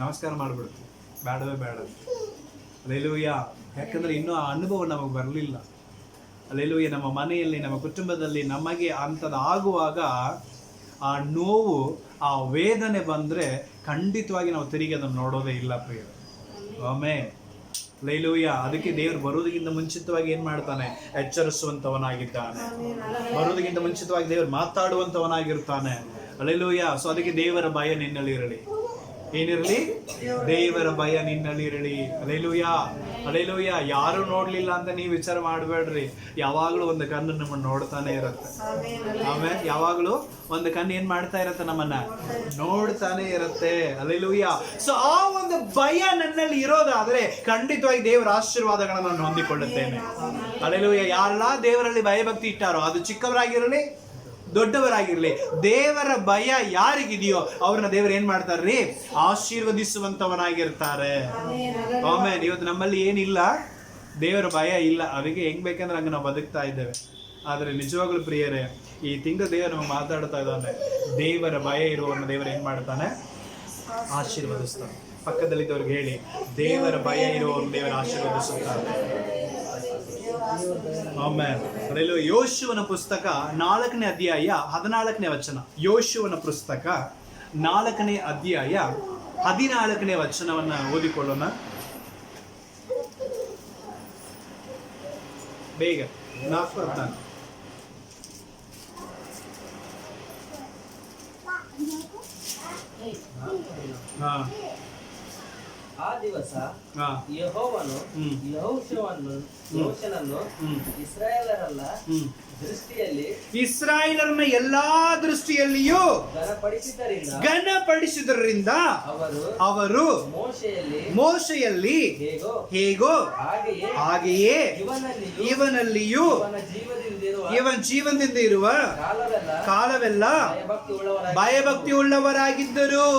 ನಮಸ್ಕಾರ ಮಾಡ್ಬಿಡ್ತೀವಿ, ಬೇಡ. ಅಲ್ಲೆಲೂಯ್ಯ. ಯಾಕಂದ್ರೆ ಇನ್ನೂ ಆ ಅನುಭವ ನಮಗೆ ಬರಲಿಲ್ಲ. ಅಲ್ಲೆಲೂಯ್ಯ. ನಮ್ಮ ಮನೆಯಲ್ಲಿ, ನಮ್ಮ ಕುಟುಂಬದಲ್ಲಿ ನಮಗೆ ಅಂಥದ್ದು ಆಗುವಾಗ ಆ ನೋವು, ಆ ವೇದನೆ ಬಂದ್ರೆ ಖಂಡಿತವಾಗಿ ನಾವು ತಿರುಗಿ ಅದನ್ನು ನೋಡೋದೇ ಇಲ್ಲ ಪ್ರಿಯ. ಆಮೇಲೆ ಅಲ್ಲೆಲೂಯ್ಯ. ಅದಕ್ಕೆ ದೇವರು ಬರೋದಕ್ಕಿಂತ ಮುಂಚಿತವಾಗಿ ಏನ್ ಮಾಡ್ತಾನೆ, ಎಚ್ಚರಿಸುವಂತವನಾಗಿದ್ದಾನೆ. ಬರೋದಕ್ಕಿಂತ ಮುಂಚಿತವಾಗಿ ದೇವರು ಮಾತಾಡುವಂತವನಾಗಿರ್ತಾನೆ. ಅಲ್ಲೆಲೂಯ್ಯ. ಸೊ ಅದಕ್ಕೆ ದೇವರ ಭಯ ನಿನ್ನಲ್ಲಿ ಇರಲಿ. ಏನಿರಲಿ? ದೇವರ ಭಯ ನಿನ್ನಲ್ಲಿ ಇರಲಿ. ಅಲ್ಲೆಲೂಯ್ಯ. ಯಾರು ನೋಡ್ಲಿಲ್ಲ ಅಂತ ನೀವು ವಿಚಾರ ಮಾಡಬೇಡ್ರಿ. ಯಾವಾಗ್ಲೂ ಒಂದು ಕಣ್ಣು ನಮ್ಮನ್ನು ನೋಡ್ತಾನೆ ಇರುತ್ತೆ. ಆಮೇಲೆ ಯಾವಾಗ್ಲೂ ಒಂದು ಕಣ್ಣು ಏನ್ ಮಾಡ್ತಾ ಇರತ್ತೆ, ನಮ್ಮನ್ನ ನೋಡ್ತಾನೆ ಇರುತ್ತೆ. ಅಲ್ಲೆಲೂಯ್ಯ. ಸೊ ಆ ಒಂದು ಭಯ ನನ್ನಲ್ಲಿ ಇರೋದಾದ್ರೆ ಖಂಡಿತವಾಗಿ ದೇವರ ಆಶೀರ್ವಾದಗಳನ್ನು ನಾನು ಹೊಂದಿಕೊಳ್ಳುತ್ತೇನೆ. ಅಲ್ಲೆಲೂಯ್ಯ. ಯಾರೆಲ್ಲ ದೇವರಲ್ಲಿ ಭಯಭಕ್ತಿ ಇಟ್ಟಾರೋ, ಅದು ಚಿಕ್ಕವರಾಗಿರಲಿ ದೊಡ್ಡವರಾಗಿರ್ಲಿ, ದೇವರ ಭಯ ಯಾರಿಗಿದೆಯೋ ಅವ್ರನ್ನ ದೇವರು ಏನ್ ಮಾಡ್ತಾರ್ರಿ, ಆಶೀರ್ವದಿಸುವಂತವನಾಗಿರ್ತಾರೆ. ಆಮೇಲೆ ಇವತ್ತು ನಮ್ಮಲ್ಲಿ ಏನಿಲ್ಲ, ದೇವರ ಭಯ ಇಲ್ಲ. ಅದಕ್ಕೆ ಹೆಂಗ್ ಬೇಕಂದ್ರೆ ಹಂಗೆ ನಾವು ಬದುಕ್ತಾ ಇದ್ದೇವೆ. ಆದ್ರೆ ನಿಜವಾಗ್ಲೂ ಪ್ರಿಯರೇ, ಈ ತಿಂಗಳು ದೇವರು ನಮಗೆ ಮಾತಾಡ್ತಾ ಇದ್ದಾನೆ. ದೇವರ ಭಯ ಇರುವವನ್ನ ದೇವರು ಏನ್ ಮಾಡ್ತಾನೆ, ಆಶೀರ್ವದಿಸ್ತಾನೆ. ಪಕ್ಕದಲ್ಲಿದ್ದವ್ರಿಗೆ ಹೇಳಿ, ದೇವರ ಭಯ ಇರುವವರನ್ನು ದೇವರು ಆಶೀರ್ವದಿಸುತ್ತಾರೆ. ಆಮೇಲೆ ಯೋಶುವನ ಪುಸ್ತಕ 4ನೇ ಅಧ್ಯಾಯ 14ನೇ ವಚನ. ಯೋಶುವನ ಪುಸ್ತಕ 4ನೇ ಅಧ್ಯಾಯ 14ನೇ ವಚನವನ್ನ ಓದಿಕೊಳ್ಳೋಣ ಬೇಗ. 4 ಹಾ ಆ ದಿವಸ ಹಾ ಯೆಹೋವನು ಹ್ಮ್. ಯೋಷನನ್ನು ಇಸ್ರಾಯೇಲರಲ್ಲ ದೃಷ್ಟಿಯಲ್ಲಿ ಇಸ್ರಾಯೇಲರನ್ನ ಎಲ್ಲಾ ದೃಷ್ಟಿಯಲ್ಲಿಯೂ ಘನಪಡಿಸಿದರಿಂದ ಅವರು ಮೋಶೆಯಲ್ಲಿ ಹೇಗೋ ಹಾಗೆಯೇ ಇವನಲ್ಲಿಯೂ ಇವನ್ ಜೀವನದಿಂದ ಇರುವ ಕಾಲವೆಲ್ಲ ಭಯಭಕ್ತಿ ಉಳ್ಳವರಾಗಿದ್ದರು.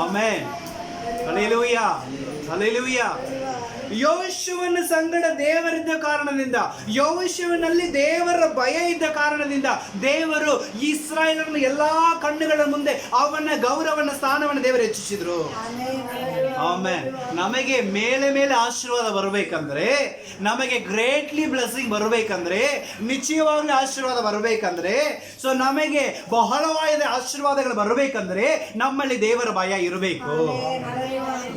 ಆಮೆನ್. Hallelujah, hallelujah. ಯೆಹೋಶುವನ ಸಂಗಡ ದೇವರಿದ್ದ ಕಾರಣದಿಂದ, ಯೆಹೋಶುವನಲ್ಲಿ ದೇವರ ಭಯ ಇದ್ದ ಕಾರಣದಿಂದ ದೇವರು ಇಸ್ರಾಯೇಲರನ್ನು ಎಲ್ಲಾ ಕಣ್ಣುಗಳ ಮುಂದೆ ಅವನ ಗೌರವನ ಸ್ಥಾನವನ್ನು ದೇವರು ಹೆಚ್ಚಿಸಿದ್ರು. ಆಮೆನ್. ನಮಗೆ ಮೇಲೆ ಮೇಲೆ ಆಶೀರ್ವಾದ ಬರಬೇಕಂದ್ರೆ, ನಮಗೆ ಗ್ರೇಟ್ಲಿ ಬ್ಲೆಸ್ಸಿಂಗ್ ಬರಬೇಕಂದ್ರೆ, ನಿಶ್ಚಯವಾಗ್ಲೂ ಆಶೀರ್ವಾದ ಬರಬೇಕಂದ್ರೆ, ಸೊ ನಮಗೆ ಬಹಳವಾದ ಆಶೀರ್ವಾದಗಳು ಬರಬೇಕಂದ್ರೆ ನಮ್ಮಲ್ಲಿ ದೇವರ ಭಯ ಇರಬೇಕು.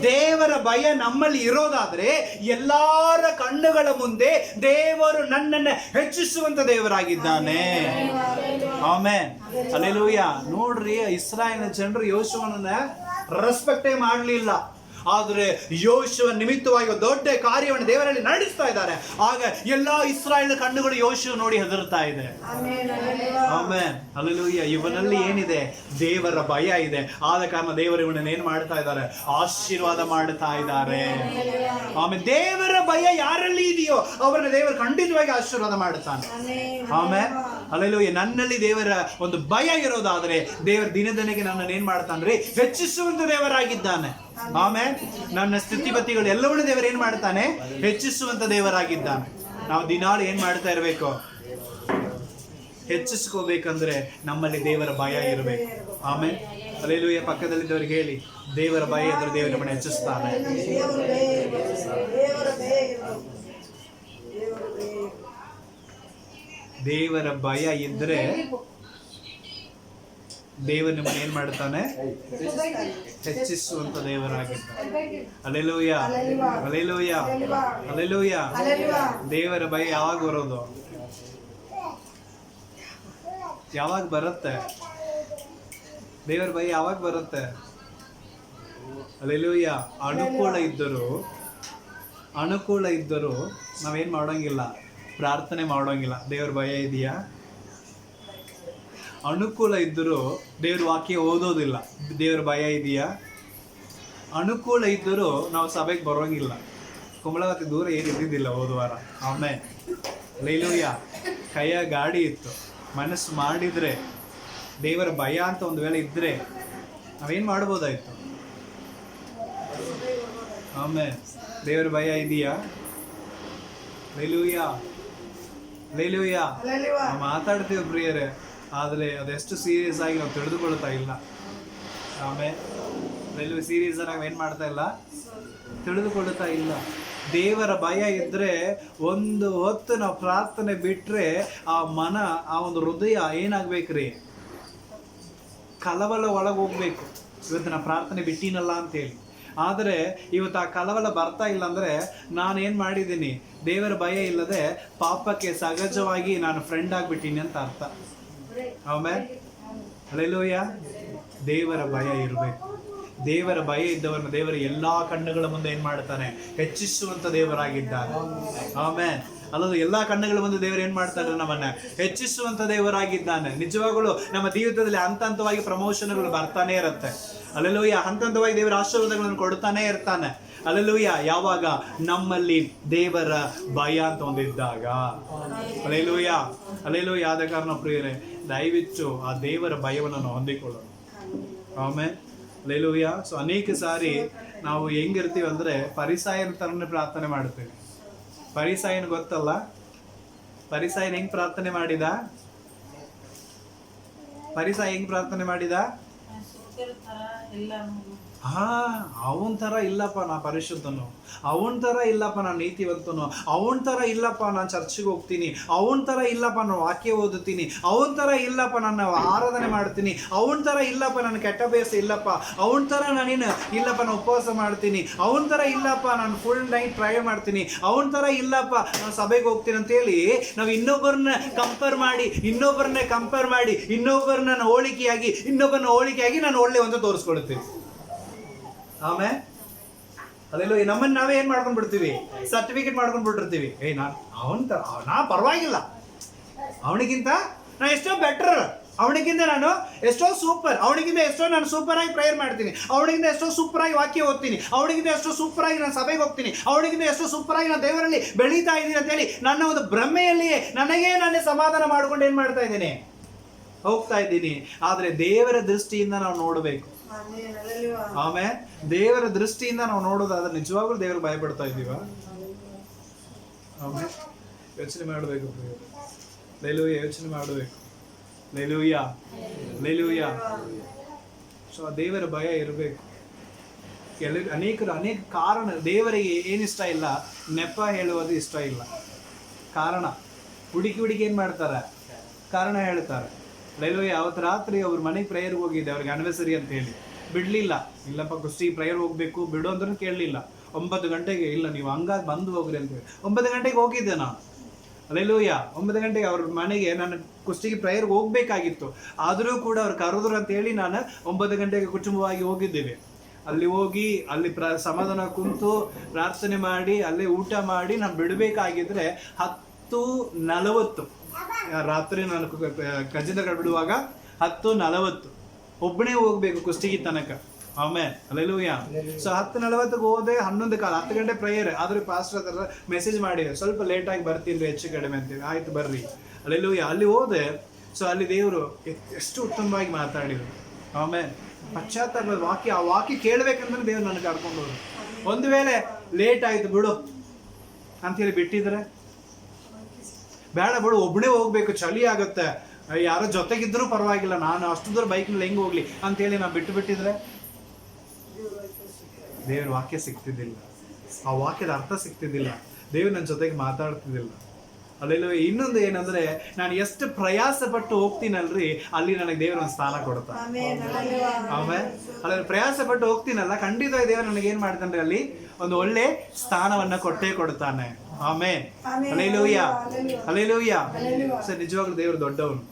ದೇವರ ಭಯ ನಮ್ಮಲ್ಲಿ ಇರೋದಾದ್ರೆ ಎಲ್ಲಾರ ಕಣ್ಣುಗಳ ಮುಂದೆ ದೇವರು ನನ್ನನ್ನು ಹೆಚ್ಚಿಸುವಂತ ದೇವರಾಗಿದ್ದಾನೆ. ಆಮೆನ್. ಹಲ್ಲೆಲೂಯಾ. ನೋಡ್ರಿ, ಇಸ್ರಾಯೇಲ್ ಜನರು ಯೆಹೋಶುವನನ್ನ ರೆಸ್ಪೆಕ್ಟೇ ಮಾಡಲಿಲ್ಲ. ಆದರೆ ಯೆಹೋಶುವ ನಿಮಿತ್ತವಾಗಿ ದೊಡ್ಡ ಕಾರ್ಯವನ್ನು ದೇವರಲ್ಲಿ ನಡೆಸ್ತಾ ಇದ್ದಾರೆ. ಆಗ ಎಲ್ಲಾ ಇಸ್ರಾಯೇಲ್ ಕಣ್ಣುಗಳು ಯೆಹೋಶುವ ನೋಡಿ ಹೆದರ್ತಾ ಇದೆ. ಆಮೆನ್. ಹಲ್ಲೆಲೂಯಾ. ಇವನಲ್ಲಿ ಏನಿದೆ? ದೇವರ ಭಯ ಇದೆ. ಆದ ಕಾರಣ ದೇವರು ಇವನನ್ನು ಏನ್ ಮಾಡ್ತಾ ಇದ್ದಾರೆ? ಆಶೀರ್ವಾದ ಮಾಡ್ತಾ ಇದ್ದಾರೆ. ಆಮೇಲೆ ದೇವರ ಭಯ ಯಾರಲ್ಲಿ ಇದೆಯೋ ಅವರನ್ನ ದೇವರು ಖಂಡಿತವಾಗಿ ಆಶೀರ್ವಾದ ಮಾಡುತ್ತಾನೆ. ಆಮೆನ್. ಹಲ್ಲೆಲೂಯಾ. ನನ್ನಲ್ಲಿ ದೇವರ ಒಂದು ಭಯ ಇರೋದಾದ್ರೆ ದೇವರ ದಿನದನೆಗೆ ನನ್ನನ್ನು ಏನ್ ಮಾಡ್ತಾನ್ರಿ? ಹೆಚ್ಚಿಸುವಂತ ದೇವರಾಗಿದ್ದಾನೆ. ಆಮೆನ್. ನನ್ನ ಸ್ಥಿತಿಗತಿಗಳು ಎಲ್ಲವನ್ನೂ ದೇವರು ಏನ್ ಮಾಡ್ತಾನೆ? ಹೆಚ್ಚಿಸುವಂತ ದೇವರಾಗಿದ್ದಾನೆ. ನಾವು ದಿನಾಳು ಏನ್ ಮಾಡ್ತಾ ಇರಬೇಕು? ಹೆಚ್ಚಿಸ್ಕೋಬೇಕಂದ್ರೆ ನಮ್ಮಲ್ಲಿ ದೇವರ ಭಯ ಇರಬೇಕು. ಆಮೇಲೆ ಹಲ್ಲೆಲೂಯಾ. ಪಕ್ಕದಲ್ಲಿದ್ದವ್ರಿಗೆ ಹೇಳಿ, ದೇವರ ಭಯ ಇದ್ರೆ ದೇವರು ನಮ್ಮನ್ನು ಹೆಚ್ಚಿಸ್ತಾನೆ. ದೇವರ ಭಯ ಇದ್ರೆ ದೇವರು ನಿಮ್ಮನ್ನು ಏನ್ ಮಾಡ್ತಾನೆ? ಹೆಚ್ಚಿಸುವಂತ ದೇವರಾಗಿದ್ದಾನೆ. Hallelujah, hallelujah, hallelujah. ದೇವರ ಭಯ ಯಾವಾಗ ಬರೋದು? ಯಾವಾಗ ಬರುತ್ತೆ? ದೇವರ ಭಯ ಯಾವಾಗ ಬರುತ್ತೆ? ಹಲ್ಲೆಲೂಯಾ. ಅನುಕೂಲ ಇದ್ದರೂ ನಾವೇನ್ ಮಾಡೋಂಗಿಲ್ಲ, ಪ್ರಾರ್ಥನೆ ಮಾಡೋಂಗಿಲ್ಲ. ದೇವರ ಭಯ ಇದೆಯಾ? ಅನುಕೂಲ ಇದ್ದರೂ ದೇವ್ರ ವಾಕ್ಯ ಓದೋದಿಲ್ಲ. ದೇವ್ರ ಭಯ ಇದೆಯಾ? ಅನುಕೂಲ ಇದ್ದರೂ ನಾವು ಸಭೆಗೆ ಬರೋಂಗಿಲ್ಲ. ಕುಂಬಳವತಿ ದೂರ ಏನು ಇದ್ದಿದ್ದಿಲ್ಲ ಹೋದವಾರ. ಆಮೇಲೆ ಹಲ್ಲೆಲೂಯಾ. ಕೈಯ ಗಾಡಿ ಇತ್ತು, ಮನಸ್ಸು ಮಾಡಿದ್ರೆ, ದೇವರ ಭಯ ಅಂತ ಒಂದು ವೇಳೆ ಇದ್ರೆ ನಾವೇನು ಮಾಡ್ಬೋದಾಯ್ತು? ಆಮೇಲೆ ದೇವರ ಭಯ ಇದೆಯಾ? Hallelujah, hallelujah. ನಾವು ಮಾತಾಡ್ತೀವಿ ಪ್ರಿಯರೇ, ಆದರೆ ಅದೆಷ್ಟು ಸೀರಿಯಸ್ ಆಗಿ ನಾವು ತಿಳಿದುಕೊಳ್ತಾ ಇಲ್ಲ. ಆಮೇಲೆ ಸೀರಿಯಸ್ ಆಗಿ ನಾವೇನು ಮಾಡ್ತಾ ಇಲ್ಲ, ತಿಳಿದುಕೊಳ್ತಾ ಇಲ್ಲ. ದೇವರ ಭಯ ಇದ್ರೆ ಒಂದು ಹೊತ್ತು ನಾವು ಪ್ರಾರ್ಥನೆ ಬಿಟ್ರೆ ಆ ಒಂದು ಹೃದಯ ಏನಾಗ್ಬೇಕ್ರಿ? ಕಲವಲ ಒಳಗೆ ಹೋಗ್ಬೇಕು. ಇವತ್ತು ನಾ ಪ್ರಾರ್ಥನೆ ಬಿಟ್ಟಿನಲ್ಲ ಅಂತೇಳಿ. ಆದರೆ ಇವತ್ತು ಆ ಕಲವಲ ಬರ್ತಾ ಇಲ್ಲ ಅಂದರೆ ನಾನೇನು ಮಾಡಿದ್ದೀನಿ? ದೇವರ ಭಯ ಇಲ್ಲದೆ ಪಾಪಕ್ಕೆ ಸಹಜವಾಗಿ ನಾನು ಫ್ರೆಂಡ್ ಆಗಿಬಿಟ್ಟಿನಿ ಅಂತ ಅರ್ಥ. ಆಮೇಲೆ ಹಲ್ಲೆಲೂಯಾ. ದೇವರ ಭಯ ಇರಬೇಕು. ದೇವರ ಭಯ ಇದ್ದವರನ್ನು ದೇವರ ಎಲ್ಲಾ ಕಣ್ಣುಗಳ ಮುಂದೆ ಏನ್ ಮಾಡ್ತಾನೆ? ಹೆಚ್ಚಿಸುವಂತ ದೇವರಾಗಿದ್ದಾನೆ. ಆಮೆನ್. ಅಲ್ಲದು ಎಲ್ಲಾ ಕಣ್ಣುಗಳ ಮುಂದೆ ದೇವರು ಏನ್ ಮಾಡ್ತಾರೆ? ನಮ್ಮನ್ನ ಹೆಚ್ಚಿಸುವಂತ ದೇವರಾಗಿದ್ದಾನೆ. ನಿಜವಾಗಲೂ ನಮ್ಮ ಜೀವಿತದಲ್ಲಿ ಹಂತ ಹಂತವಾಗಿ ಪ್ರಮೋಷನ್ಗಳು ಬರ್ತಾನೆ ಇರುತ್ತೆ. ಹಲ್ಲೆಲೂಯಾ. ಹಂತ ಹಂತವಾಗಿ ದೇವರ ಆಶೀರ್ವಾದಗಳನ್ನು ಕೊಡ್ತಾನೆ ಇರ್ತಾನೆ. ಹಲ್ಲೆಲೂಯಾ. ಯಾವಾಗ? ನಮ್ಮಲ್ಲಿ ದೇವರ ಭಯ ಅಂತ ಒಂದಿದ್ದಾಗ. Hallelujah, hallelujah. ಆದ ಕಾರಣ ಪ್ರಿಯರೇ, ದಯವಿಟ್ಟು ಆ ದೇವರ ಭಯವನ್ನು ನಾವು ಹೊಂದಿಕೊಳ್ಳೋಣ. ಆಮೇಲೆ ಹಲ್ಲೆಲೂಯಾ. ಸೊ ಅನೇಕ ಸಾರಿ ನಾವು ಹೆಂಗಿರ್ತೀವಿ ಅಂದ್ರೆ ಫರಿಸಾಯನ ತರನೇ ಪ್ರಾರ್ಥನೆ ಮಾಡ್ತೇವೆ. ಫರಿಸಾಯನ ಗೊತ್ತಲ್ಲ? ಫರಿಸಾಯನ ಹೆಂಗ್ ಪ್ರಾರ್ಥನೆ ಮಾಡಿದ? ಫರಿಸಾಯ ಹೆಂಗ್ ಪ್ರಾರ್ಥನೆ ಮಾಡಿದ? ಅವನ ತರ ಇಲ್ಲಪ್ಪ ನಾ ಪರಿಶುದ್ಧನು, ಅವನ ತರ ಇಲ್ಲಪ್ಪ ನಾನು ನೀತಿವಂತನು, ಅವನ ತರ ಇಲ್ಲಪ್ಪ ನಾನು ಚರ್ಚಿಗೆ ಹೋಗ್ತೀನಿ, ಅವನ ತರ ಇಲ್ಲಪ್ಪ ನಾನು ವಾಕ್ಯ ಓದುತ್ತೀನಿ, ಅವನ ತರ ಇಲ್ಲಪ್ಪ ನಾನು ಆರಾಧನೆ ಮಾಡ್ತೀನಿ, ಅವನ ತರ ಇಲ್ಲಪ್ಪ ನಾನು ಕೆಟ್ಟ ಅಭ್ಯಾಸ ಇಲ್ಲಪ್ಪ, ಅವನ ತರ ನಾನೇನು ಇಲ್ಲಪ್ಪ ನಾನು ಉಪವಾಸ ಮಾಡ್ತೀನಿ, ಅವನ ತರ ಇಲ್ಲಪ್ಪ ನಾನು ಫುಲ್ ನೈಟ್ ಟ್ರೈ ಮಾಡ್ತೀನಿ, ಅವನ ತರ ಇಲ್ಲಪ್ಪ ನಾನು ಸಭೆಗೆ ಹೋಗ್ತೀನಿ ಅಂತೇಳಿ ನಾವು ಇನ್ನೊಬ್ಬರನ್ನ ಕಂಪೇರ್ ಮಾಡಿ ಇನ್ನೊಬ್ಬರನ್ನ ಹೋಲಿಕೆಯಾಗಿ ನಾನು ಒಳ್ಳೆ ಒಂದು ತೋರಿಸ್ಕೊಳ್ತೀನಿ. ಆಮೇಲೆ ಅದೆಲ್ಲ ನಮ್ಮನ್ನ ನಾವೇ ಏನ್ ಮಾಡ್ಕೊಂಡ್ ಬಿಡ್ತೀವಿ, ಸರ್ಟಿಫಿಕೇಟ್ ಮಾಡ್ಕೊಂಡ್ ಬಿಟ್ಟಿರ್ತೀವಿ. ನಾ ಪರವಾಗಿಲ್ಲ, ಅವನಿಗಿಂತ ನಾ ಎಷ್ಟೋ ಬೆಟರ್, ಅವನಿಗಿಂತ ನಾನು ಎಷ್ಟೋ ಸೂಪರ್, ಅವನಿಗಿಂತ ಎಷ್ಟೋ ನಾನು ಸೂಪರ್ ಆಗಿ ಪ್ರೇಯರ್ ಮಾಡ್ತೀನಿ, ಅವನಿಗಿಂತ ಎಷ್ಟೋ ಸೂಪರ್ ಆಗಿ ವಾಕ್ಯ ಓದ್ತೀನಿ, ಅವನಿಗಿಂತ ಎಷ್ಟೋ ಸೂಪರ್ ಆಗಿ ನಾನು ಸಭೆಗೆ ಹೋಗ್ತೀನಿ, ಅವನಿಗಿಂತ ಎಷ್ಟೋ ಸೂಪರ್ ಆಗಿ ನಾನು ದೇವರಲ್ಲಿ ಬೆಳೀತಾ ಇದ್ದೀನಿ ಅಂತ ಹೇಳಿ ನನ್ನ ಒಂದು ಭ್ರಮೆಯಲ್ಲಿಯೇ ನಾನೇ ಸಮಾಧಾನ ಮಾಡ್ಕೊಂಡು ಏನ್ ಮಾಡ್ತಾ ಇದ್ದೀನಿ, ಹೋಗ್ತಾ ಇದ್ದೀನಿ. ಆದ್ರೆ ದೇವರ ದೃಷ್ಟಿಯಿಂದ ನಾವು ನೋಡಬೇಕು. ಆಮೇಲೆ ದೇವರ ದೃಷ್ಟಿಯಿಂದ ನಾವು ನೋಡೋದಾದ್ರೆ ನಿಜವಾಗ್ಲೂ ದೇವರು ಭಯಪಡ್ತಾ ಇದ್ದೀವ? ಆಮೇಲೆ ಯೋಚನೆ ಮಾಡಬೇಕು, ಯೋಚನೆ ಮಾಡಬೇಕು. ಲೇಲೂಯ. ಸೊ ದೇವರ ಭಯ ಇರಬೇಕು. ಅನೇಕ ಕಾರಣ ದೇವರಿಗೆ ಏನಿಷ್ಟ ಇಲ್ಲ, ನೆಪ ಹೇಳುವುದು ಇಷ್ಟ ಇಲ್ಲ. ಕಾರಣ ಹುಡುಕಿ ಏನ್ ಮಾಡ್ತಾರೆ, ಕಾರಣ ಹೇಳ್ತಾರೆ. ಲೇಲೂಯ. ಅವತ್ತು ರಾತ್ರಿ ಅವ್ರ ಮನೆಗೆ ಪ್ರೇಯರ್ಗೆ ಹೋಗಿದ್ದೆ, ಅವ್ರಿಗೆ ಆನಿವರ್ಸರಿ ಅಂತ ಹೇಳಿ ಬಿಡ್ಲಿಲ್ಲ. ಇಲ್ಲಪ್ಪ ಕುಸ್ತಿ ಪ್ರೇಯರ್ ಹೋಗ್ಬೇಕು ಬಿಡು ಅಂದ್ರೂ ಕೇಳಲಿಲ್ಲ. 9 ಗಂಟೆಗೆ ಇಲ್ಲ ನೀವು ಹಂಗಾಗಿ ಬಂದು ಹೋಗ್ರಿ ಅಂತ ಹೇಳಿ 9 ಗಂಟೆಗೆ ಹೋಗಿದ್ದೆ ನಾನು. ಅಲ್ಲೆಲ್ಲೂಯ್ಯ. 9 ಗಂಟೆಗೆ ಅವ್ರ ಮನೆಗೆ ನಾನು ಕುಸ್ತಿಗೆ ಪ್ರೇಯರ್ಗೆ ಹೋಗ್ಬೇಕಾಗಿತ್ತು. ಆದರೂ ಕೂಡ ಅವ್ರು ಕರೆದ್ರು ಅಂತ ಹೇಳಿ ನಾನು 9 ಗಂಟೆಗೆ ಕುಟುಂಬವಾಗಿ ಹೋಗಿದ್ದೇವೆ. ಅಲ್ಲಿ ಹೋಗಿ ಅಲ್ಲಿ ಸಮಾಧಾನ ಕುಂತು ಪ್ರಾರ್ಥನೆ ಮಾಡಿ ಅಲ್ಲೇ ಊಟ ಮಾಡಿ ನಾನು ಬಿಡಬೇಕಾಗಿದ್ರೆ 10:40 ರಾತ್ರಿ ನಾನು ಕಜಿಂದ್ರ ಬಿಡುವಾಗ 10:40 ಒಬ್ಬನೇ ಹೋಗ್ಬೇಕು ಕುಸ್ತಿಗೆ ತನಕ. ಆಮೇಲೆ ಅಲ್ಲೆಲ್ಲೂಯ್ಯ. ಸೊ 10:40 ಹೋದೆ, 11 ಕಾಲ 10 ಗಂಟೆ ಪ್ರೇಯರ್. ಆದ್ರೆ ಪಾಸ್ಟರ್ ಹತ್ರ ಮೆಸೇಜ್ ಮಾಡಿದೆ, ಸ್ವಲ್ಪ ಲೇಟ್ ಆಗಿ ಬರ್ತೀನಿ ಹೆಚ್ಚು ಕಡಿಮೆ ಅಂತೇಳಿ. ಆಯ್ತು ಬರ್ರಿ. ಅಲ್ಲೆಲ್ಲೂಯ್ಯ. ಅಲ್ಲಿ ಹೋದೆ. ಸೊ ಅಲ್ಲಿ ದೇವರು ಎಷ್ಟು ಉತ್ತಮವಾಗಿ ಮಾತಾಡಿದ್ರು. ಆಮೇಲೆ ಪಶ್ಚಾತ್ತಾಪ ಆ ವಾಕ್ಯ ಕೇಳ್ಬೇಕಂದ್ರೆ ದೇವ್ರು ನನಗೆ ಕರ್ಕೊಂಡು ಹೋದ್ರು. ಒಂದು ವೇಳೆ ಲೇಟ್ ಆಯ್ತು ಬಿಡು ಅಂತೇಳಿ ಬಿಟ್ಟಿದ್ರೆ, ಬೇಡ ಬಿಡು ಒಬ್ಬನೇ ಹೋಗ್ಬೇಕು ಚಳಿ ಆಗುತ್ತೆ, ಯಾರೋ ಜೊತೆಗಿದ್ರೂ ಪರವಾಗಿಲ್ಲ, ನಾನು ಅಷ್ಟು ದೂರ ಬೈಕ್ನಲ್ಲಿ ಹೆಂಗೆ ಹೋಗ್ಲಿ ಅಂತೇಳಿ ನಾನು ಬಿಟ್ಟಿದ್ರೆ ದೇವ್ರ ವಾಕ್ಯ ಸಿಗ್ತಿದ್ದಿಲ್ಲ, ಆ ವಾಕ್ಯದ ಅರ್ಥ ಸಿಗ್ತಿದ್ದಿಲ್ಲ, ದೇವ್ರು ನನ್ನ ಜೊತೆಗೆ ಮಾತಾಡ್ತಿದ್ದಿಲ್ಲ. ಅಲ್ಲೆಲ್ಲೋ ಇನ್ನೊಂದು ಏನಂದ್ರೆ, ನಾನು ಎಷ್ಟು ಪ್ರಯಾಸ ಪಟ್ಟು ಹೋಗ್ತೀನಲ್ರಿ ಅಲ್ಲಿ ನನಗೆ ದೇವ್ರ ಒಂದು ಸ್ಥಾನ ಕೊಡ್ತಾನೆ. ಆಮೇಲೆ ಅಲ್ಲಿ ಪ್ರಯಾಸ ಪಟ್ಟು ಹೋಗ್ತೀನಲ್ಲ, ಖಂಡಿತವಾಗಿ ದೇವ್ರು ನನಗೆ ಏನ್ ಮಾಡ್ತಾನೆ, ಅಲ್ಲಿ ಒಂದು ಒಳ್ಳೆ ಸ್ಥಾನವನ್ನ ಕೊಟ್ಟೇ ಕೊಡ್ತಾನೆ. ಆಮೇಲೆ ಅಲ್ಲೆಲ್ಲೂಯ್ಯ. ಸರ್ ನಿಜವಾಗ್ಲೂ ದೇವರು ದೊಡ್ಡವನು.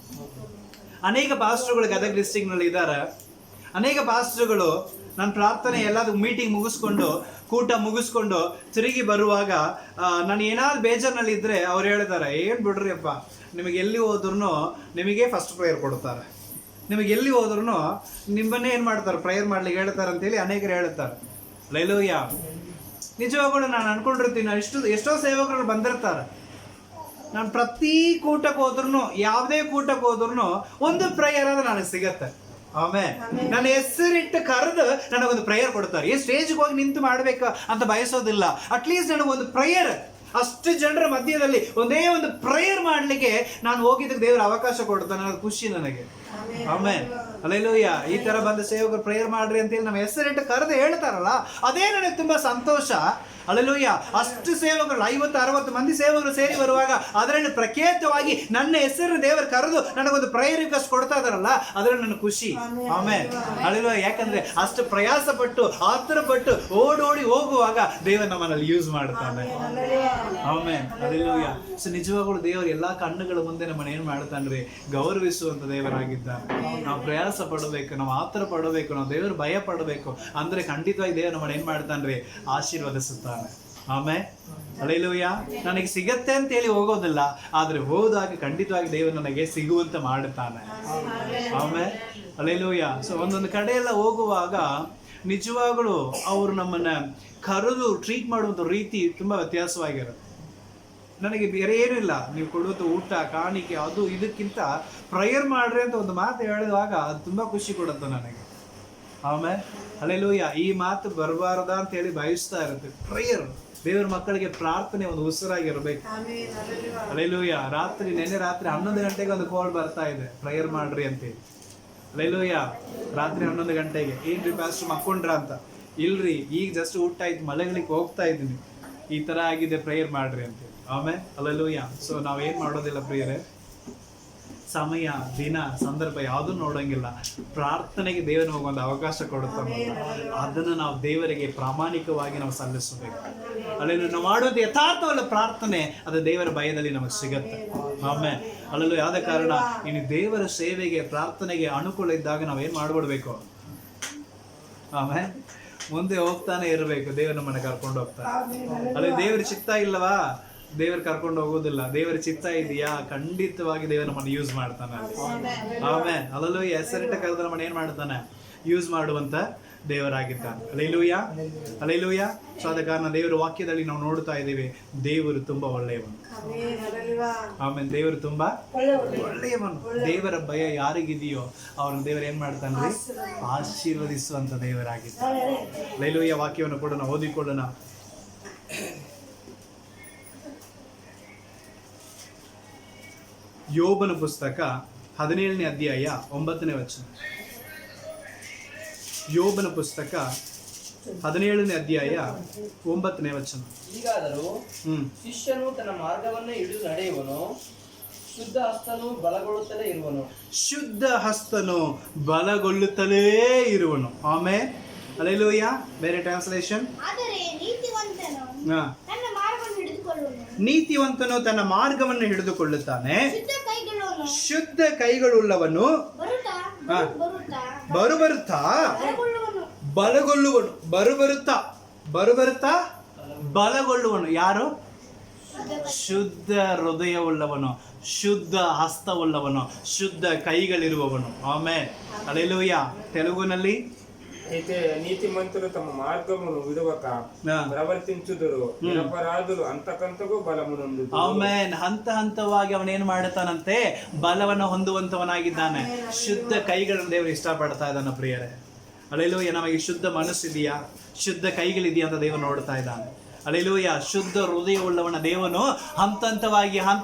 ಅನೇಕ ಪಾಸ್ಟರ್ಗಳು ಗದಗ ಡಿಸ್ಟ್ರಿಕ್ಟ್ ನಲ್ಲಿ ಇದ್ದಾರೆ. ಅನೇಕ ಪಾಸ್ಟರ್ಗಳು ನನ್ನ ಪ್ರಾರ್ಥನೆ ಎಲ್ಲಾದ್ರೂ ಮೀಟಿಂಗ್ ಮುಗಿಸ್ಕೊಂಡು ಕೂಟ ಮುಗಿಸ್ಕೊಂಡು ತಿರುಗಿ ಬರುವಾಗ ನಾನು ಏನಾದ್ರು ಬೇಜಾರ್ನಲ್ಲಿ ಇದ್ರೆ ಅವ್ರು ಹೇಳ್ತಾರೆ, ಏನ್ ಬಿಡ್ರಿ ಅಪ್ಪ, ನಿಮಗೆ ಎಲ್ಲಿ ಹೋದ್ರೂ ನಿಮಗೆ ಫಸ್ಟ್ ಪ್ರೇಯರ್ ಕೊಡ್ತಾರೆ, ನಿಮಗೆ ಎಲ್ಲಿ ಹೋದ್ರೂ ನಿಮ್ಮನ್ನೇ ಏನ್ ಮಾಡ್ತಾರೆ ಪ್ರೇಯರ್ ಮಾಡ್ಲಿಕ್ಕೆ ಹೇಳ್ತಾರೆ ಅಂತೇಳಿ ಅನೇಕರು ಹೇಳ್ತಾರೆ. ಹಲ್ಲೆಲೂಯಾ. ನಿಜವಾಗ್ಲೂ ನಾನು ಅನ್ಕೊಂಡಿರ್ತೀನಿ, ಎಷ್ಟೋ ಸೇವಕರು ಬಂದಿರ್ತಾರೆ, ನಾನು ಪ್ರತಿ ಕೂಟಕ್ಕೆ ಹೋದ್ರೂ ಯಾವುದೇ ಕೂಟಕ್ಕೆ ಹೋದ್ರೂ ಒಂದು ಪ್ರೇಯರ್ ಆದ್ರೆ ನನಗೆ ಸಿಗತ್ತೆ. ಆಮೇಲೆ ನನ್ನ ಹೆಸರಿಟ್ಟು ಕರೆದು ನನಗೊಂದು ಪ್ರೇಯರ್ ಕೊಡ್ತಾರೆ. ಸ್ಟೇಜ್ಗೆ ಹೋಗಿ ನಿಂತು ಮಾಡ್ಬೇಕು ಅಂತ ಬಯಸೋದಿಲ್ಲ, ಅಟ್ಲೀಸ್ಟ್ ನನಗೊಂದು ಪ್ರೇಯರ್, ಅಷ್ಟು ಜನರ ಮಧ್ಯದಲ್ಲಿ ಒಂದೇ ಒಂದು ಪ್ರೇಯರ್ ಮಾಡ್ಲಿಕ್ಕೆ ನಾನು ಹೋಗಿದ್ದಕ್ಕೆ ದೇವರು ಅವಕಾಶ ಕೊಡ್ತಾನೆ, ಅದು ಖುಷಿ ನನಗೆ. ಆಮೇಲೆ ಹಲ್ಲೆಲೂಯಾ. ಈ ತರ ಬಂದ ಸೇವಕರು ಪ್ರೇಯರ್ ಮಾಡ್ರಿ ಅಂತೇಳಿ ನಮ್ಮ ಹೆಸರಿಟ್ಟು ಕರೆದು ಹೇಳ್ತಾರಲ್ಲ, ಅದೇ ನನಗೆ ತುಂಬಾ ಸಂತೋಷ. ಹಲ್ಲೆಲೂಯಾ. ಅಷ್ಟು ಸೇವಕರು 50-60 ಮಂದಿ ಸೇವಕರು ಸೇರಿ ಬರುವಾಗ ಅದರಲ್ಲಿ ಪ್ರಖ್ಯಾತವಾಗಿ ನನ್ನ ಹೆಸರು ದೇವರು ಕರೆದು ನನಗೊಂದು ಪ್ರೇಯರ್ ರಿಕ್ವೆಸ್ಟ್ ಕೊಡ್ತಾ ಇದಾರಲ್ಲ, ಅದರಲ್ಲಿ ನನ್ನ ಖುಷಿ. ಆಮೇಲೆ ಹಲ್ಲೆಲೂಯಾ. ಯಾಕಂದ್ರೆ ಅಷ್ಟು ಪ್ರಯಾಸ ಪಟ್ಟು ಆತರ ಪಟ್ಟು ಓಡೋಡಿ ಹೋಗುವಾಗ ದೇವರು ನಮ್ಮಲ್ಲಿ ಯೂಸ್ ಮಾಡ್ತಾನೆ. ಆಮೇಲೆ ಹಲ್ಲೆಲೂಯಾ. ಸೊ ನಿಜವಾಗ್ಲೂ ದೇವರು ಎಲ್ಲಾ ಕಣ್ಣುಗಳ ಮುಂದೆ ನಮ್ಮನ್ನ ಏನ್ ಮಾಡ್ತಾನ್ರಿ, ಗೌರವಿಸುವಂತ ದೇವರಾಗಿದ್ದಾನೆ. ನಾವು ಪ್ರಯಾಸ ಪಡಬೇಕು, ನಾವು ಆತರ ಪಡಬೇಕು, ನಾವು ದೇವರು ಭಯ ಪಡಬೇಕು. ಅಂದ್ರೆ ಖಂಡಿತವಾಗಿ ದೇವರು ನಮ್ಮನ್ನ ಏನ್ ಮಾಡ್ತಾನ್ರಿ, ಆಶೀರ್ವದಿಸುತ್ತಾನೆ. ಆಮೇಲೆ ಹಲ್ಲೆಲೂಯಾ. ನನಗೆ ಸಿಗತ್ತೆ ಅಂತ ಹೇಳಿ ಹೋಗೋದಿಲ್ಲ, ಆದ್ರೆ ಹೋದಾಗ ಖಂಡಿತವಾಗಿ ದೇವರು ನನಗೆ ಸಿಗುವಂತ ಮಾಡುತ್ತಾನೆ. ಆಮೇಲೆ ಹಲ್ಲೆಲೂಯಾ. ಸೊ ಒಂದೊಂದು ಕಡೆ ಎಲ್ಲ ಹೋಗುವಾಗ ನಿಜವಾಗ್ಲೂ ಅವರು ನಮ್ಮನ್ನ ಕರೆದು ಟ್ರೀಟ್ ಮಾಡುವಂತ ರೀತಿ ತುಂಬಾ ವ್ಯತ್ಯಾಸವಾಗಿರುತ್ತೆ. ನನಗೆ ಬೇರೆ ಏನೂ ಇಲ್ಲ, ನೀವು ಕೊಡುವಂಥ ಊಟ ಕಾಣಿಕೆ ಅದು ಇದಕ್ಕಿಂತ ಪ್ರೇಯರ್ ಮಾಡ್ರಿ ಅಂತ ಒಂದು ಮಾತು ಹೇಳಿದಾಗ ಅದು ತುಂಬಾ ಖುಷಿ ಕೊಡುತ್ತೆ ನನಗೆ. ಆಮೇಲೆ ಹಲ್ಲೆಲೂಯಾ. ಈ ಮಾತು ಬರಬಾರ್ದ ಅಂತ ಹೇಳಿ ಬಯಸ್ತಾ ಇರುತ್ತೆ. ಪ್ರೇಯರ್, ದೇವರ ಮಕ್ಕಳಿಗೆ ಪ್ರಾರ್ಥನೆ ಒಂದು ಉಸಿರಾಗಿರ್ಬೇಕು. ಹಲ್ಲೆಲೂಯಾ. ನೆನ್ನೆ ರಾತ್ರಿ 11 ಗಂಟೆಗೆ ಒಂದು ಕಾಲ್ ಬರ್ತಾ ಇದೆ, ಪ್ರೇಯರ್ ಮಾಡ್ರಿ ಅಂತೇಳಿ. ಹಲ್ಲೆಲೂಯಾ. ರಾತ್ರಿ 11 ಗಂಟೆಗೆ, ಏನ್ರಿ ಪಾಸ್ಟರ್ ಮಕ್ಕೊಂಡ್ರ ಅಂತ. ಇಲ್ರಿ, ಈಗ ಜಸ್ಟ್ ಊಟ ಆಯ್ತು, ಮಲೆಗಳಿಗೆ ಹೋಗ್ತಾ ಇದ್ದೀನಿ, ಈ ತರ ಆಗಿದೆ, ಪ್ರೇಯರ್ ಮಾಡ್ರಿ ಅಂತೇಳಿ. ಆಮೇಲೆ ಹಲ್ಲೆಲೂಯಾ. ಸೊ ನಾವೇನ್ ಮಾಡೋದಿಲ್ಲ ಪ್ರಿಯರೇ, ಸಮಯ ದಿನ ಸಂದರ್ಭ ಯಾವುದನ್ನು ನೋಡೋಂಗಿಲ್ಲ, ಪ್ರಾರ್ಥನೆಗೆ ದೇವರು ನಮಗೊಂದು ಅವಕಾಶ ಕೊಡುತ್ತಾನಲ್ಲ, ಅದನ್ನು ನಾವು ದೇವರಿಗೆ ಪ್ರಾಮಾಣಿಕವಾಗಿ ನಾವು ಸಲ್ಲಿಸಬೇಕು. ಅಲ್ಲಿ ನಾವು ಮಾಡುವಂಥ ಯಥಾರ್ಥವಲ್ಲ ಪ್ರಾರ್ಥನೆ, ಅದು ದೇವರ ಭಯದಲ್ಲಿ ನಮಗೆ ಸಿಗತ್ತೆ. ಆಮೇಲೆ ಅಲ್ಲೂ ಯಾವ್ದೇ ಕಾರಣ ಇನ್ನು ದೇವರ ಸೇವೆಗೆ ಪ್ರಾರ್ಥನೆಗೆ ಅನುಕೂಲ ಇದ್ದಾಗ ನಾವೇನ್ ಮಾಡ್ಬಿಡ್ಬೇಕು, ಆಮೇಲೆ ಮುಂದೆ ಹೋಗ್ತಾನೆ ಇರಬೇಕು. ದೇವರು ನಮ್ಮನ್ನ ಕರ್ಕೊಂಡು ಹೋಗ್ತಾನೆ. ಅಲ್ಲಿ ದೇವರ ಚಿತ್ತ ಇಲ್ಲವಾ? ದೇವರು ಕರ್ಕೊಂಡು ಹೋಗೋದಿಲ್ಲ. ದೇವರ ಚಿತ್ತ ಇದೆಯಾ? ಖಂಡಿತವಾಗಿ ದೇವರು ನಮ್ಮನ್ನು ಯೂಸ್ ಮಾಡ್ತಾನೆ. ಆಮೇಲೆ ಅಲ್ಲೂ ಹೆಸರಿಟ್ಟ ಕರೆದ ನಮ್ಮನ್ನ ಏನ್ ಮಾಡ್ತಾನೆ? ಯೂಸ್ ಮಾಡುವಂತ ದೇವರಾಗಿದ್ದಾನೆ. Alleluia, alleluia. ಸೊ ಆದ ಕಾರಣ ದೇವರ ವಾಕ್ಯದಲ್ಲಿ ನಾವು ನೋಡ್ತಾ ಇದ್ದೀವಿ, ದೇವರು ತುಂಬಾ ಒಳ್ಳೆಯವನು. ಆಮೇಲೆ ದೇವರು ತುಂಬಾ ಒಳ್ಳೆಯವನು. ದೇವರ ಭಯ ಯಾರಿಗಿದೆಯೋ ಅವ್ರನ್ನ ದೇವರು ಏನ್ ಮಾಡ್ತಾನೆ? ಆಶೀರ್ವದಿಸುವಂತ ದೇವರಾಗಿದ್ದಾನೆ. ಅಲೆಲೂಯ. ವಾಕ್ಯವನ್ನು ಕೂಡ ನಾವು ಓದಿಕೊಳ್ಳೋಣ. ಯೋಬನ ಪುಸ್ತಕ 17ನೇ ಅಧ್ಯಾಯ 9ನೇ ವಚನ. ಯೋಬನ ಪುಸ್ತಕ 17ನೇ ಅಧ್ಯಾಯ 9ನೇ ವಚನ. ಹೀಗಾದರೂ ಶಿಷ್ಯನು ತನ್ನ ಮಾರ್ಗವನ್ನೇ ಹಿಡಿದು ನಡೆಯುವನು, ಶುದ್ಧ ಹಸ್ತನು ಬಲಗೊಳ್ಳುತ್ತಲೇ ಇರುವನು. ಶುದ್ಧ ಹಸ್ತನು ಬಲಗೊಳ್ಳುತ್ತಲೇ ಇರುವನು. ಆಮೇಲೆ ಅಲ್ಲೇಲೂಯ. ಬೇರೆ ಟ್ರಾನ್ಸ್ಲೇಷನ್. ಆದರೆ ನೀತಿವಂತನು ತನ್ನ ಮಾರ್ಗವನ್ನು ಹಿಡಿದುಕೊಳ್ಳುವನು. ನೀತಿವಂತನು ತನ್ನ ಮಾರ್ಗವನ್ನು ಹಿಡಿದುಕೊಳ್ಳುತ್ತಾನೆ. ಶುದ್ಧ ಕೈಗಳನ್ನು ಶುದ್ಧ ಕೈಗಳುಳ್ಳವನು ಬರುಬರುತ್ತಾ ಬಲಗೊಳ್ಳುವನು. ಬರುಬರುತ್ತಾ ಬಲಗೊಳ್ಳುವನು. ಯಾರು? ಶುದ್ಧ ಹೃದಯವುಳ್ಳವನು, ಶುದ್ಧ ಹಸ್ತವುಳ್ಳವನು, ಶುದ್ಧ ಕೈಗಳಿರುವವನು. ಆಮೇಲೆ ಅಲ್ಲೇಲೂಯ. ತೆಲುಗುನಲ್ಲಿ నీతిమంతులు తమ మార్గమును విడువక ప్రవర్తించుదురు, నిరపరాధులు అంతకంతకు బలమునందు. ಆಮೇನ್. ಹಂತ ಹಂತವಾಗಿ ಅವನೇನ್ ಮಾಡುತ್ತಾನಂತೆ? ಬಲವನ್ನು ಹೊಂದುವಂತವನಾಗಿದ್ದಾನೆ. ಶುದ್ಧ ಕೈಗಳನ್ನು ದೇವರು ಇಷ್ಟಪಡ್ತಾ ಇದ್ದಾನೆ ಪ್ರಿಯರೇ. ಅಲ್ಲೇಲೂಯ. ನಮಗೆ ಶುದ್ಧ ಮನಸ್ಸಿದೆಯಾ? ಶುದ್ಧ ಕೈಗಳಿದೆಯಾ ಅಂತ ದೇವರು ನೋಡ್ತಾ ಇದ್ದಾನೆ. ಅಲ್ಲೇಲೂಯ. ಶುದ್ಧ ಹೃದಯವುಳ್ಳವನ ದೇವನು ಹಂತ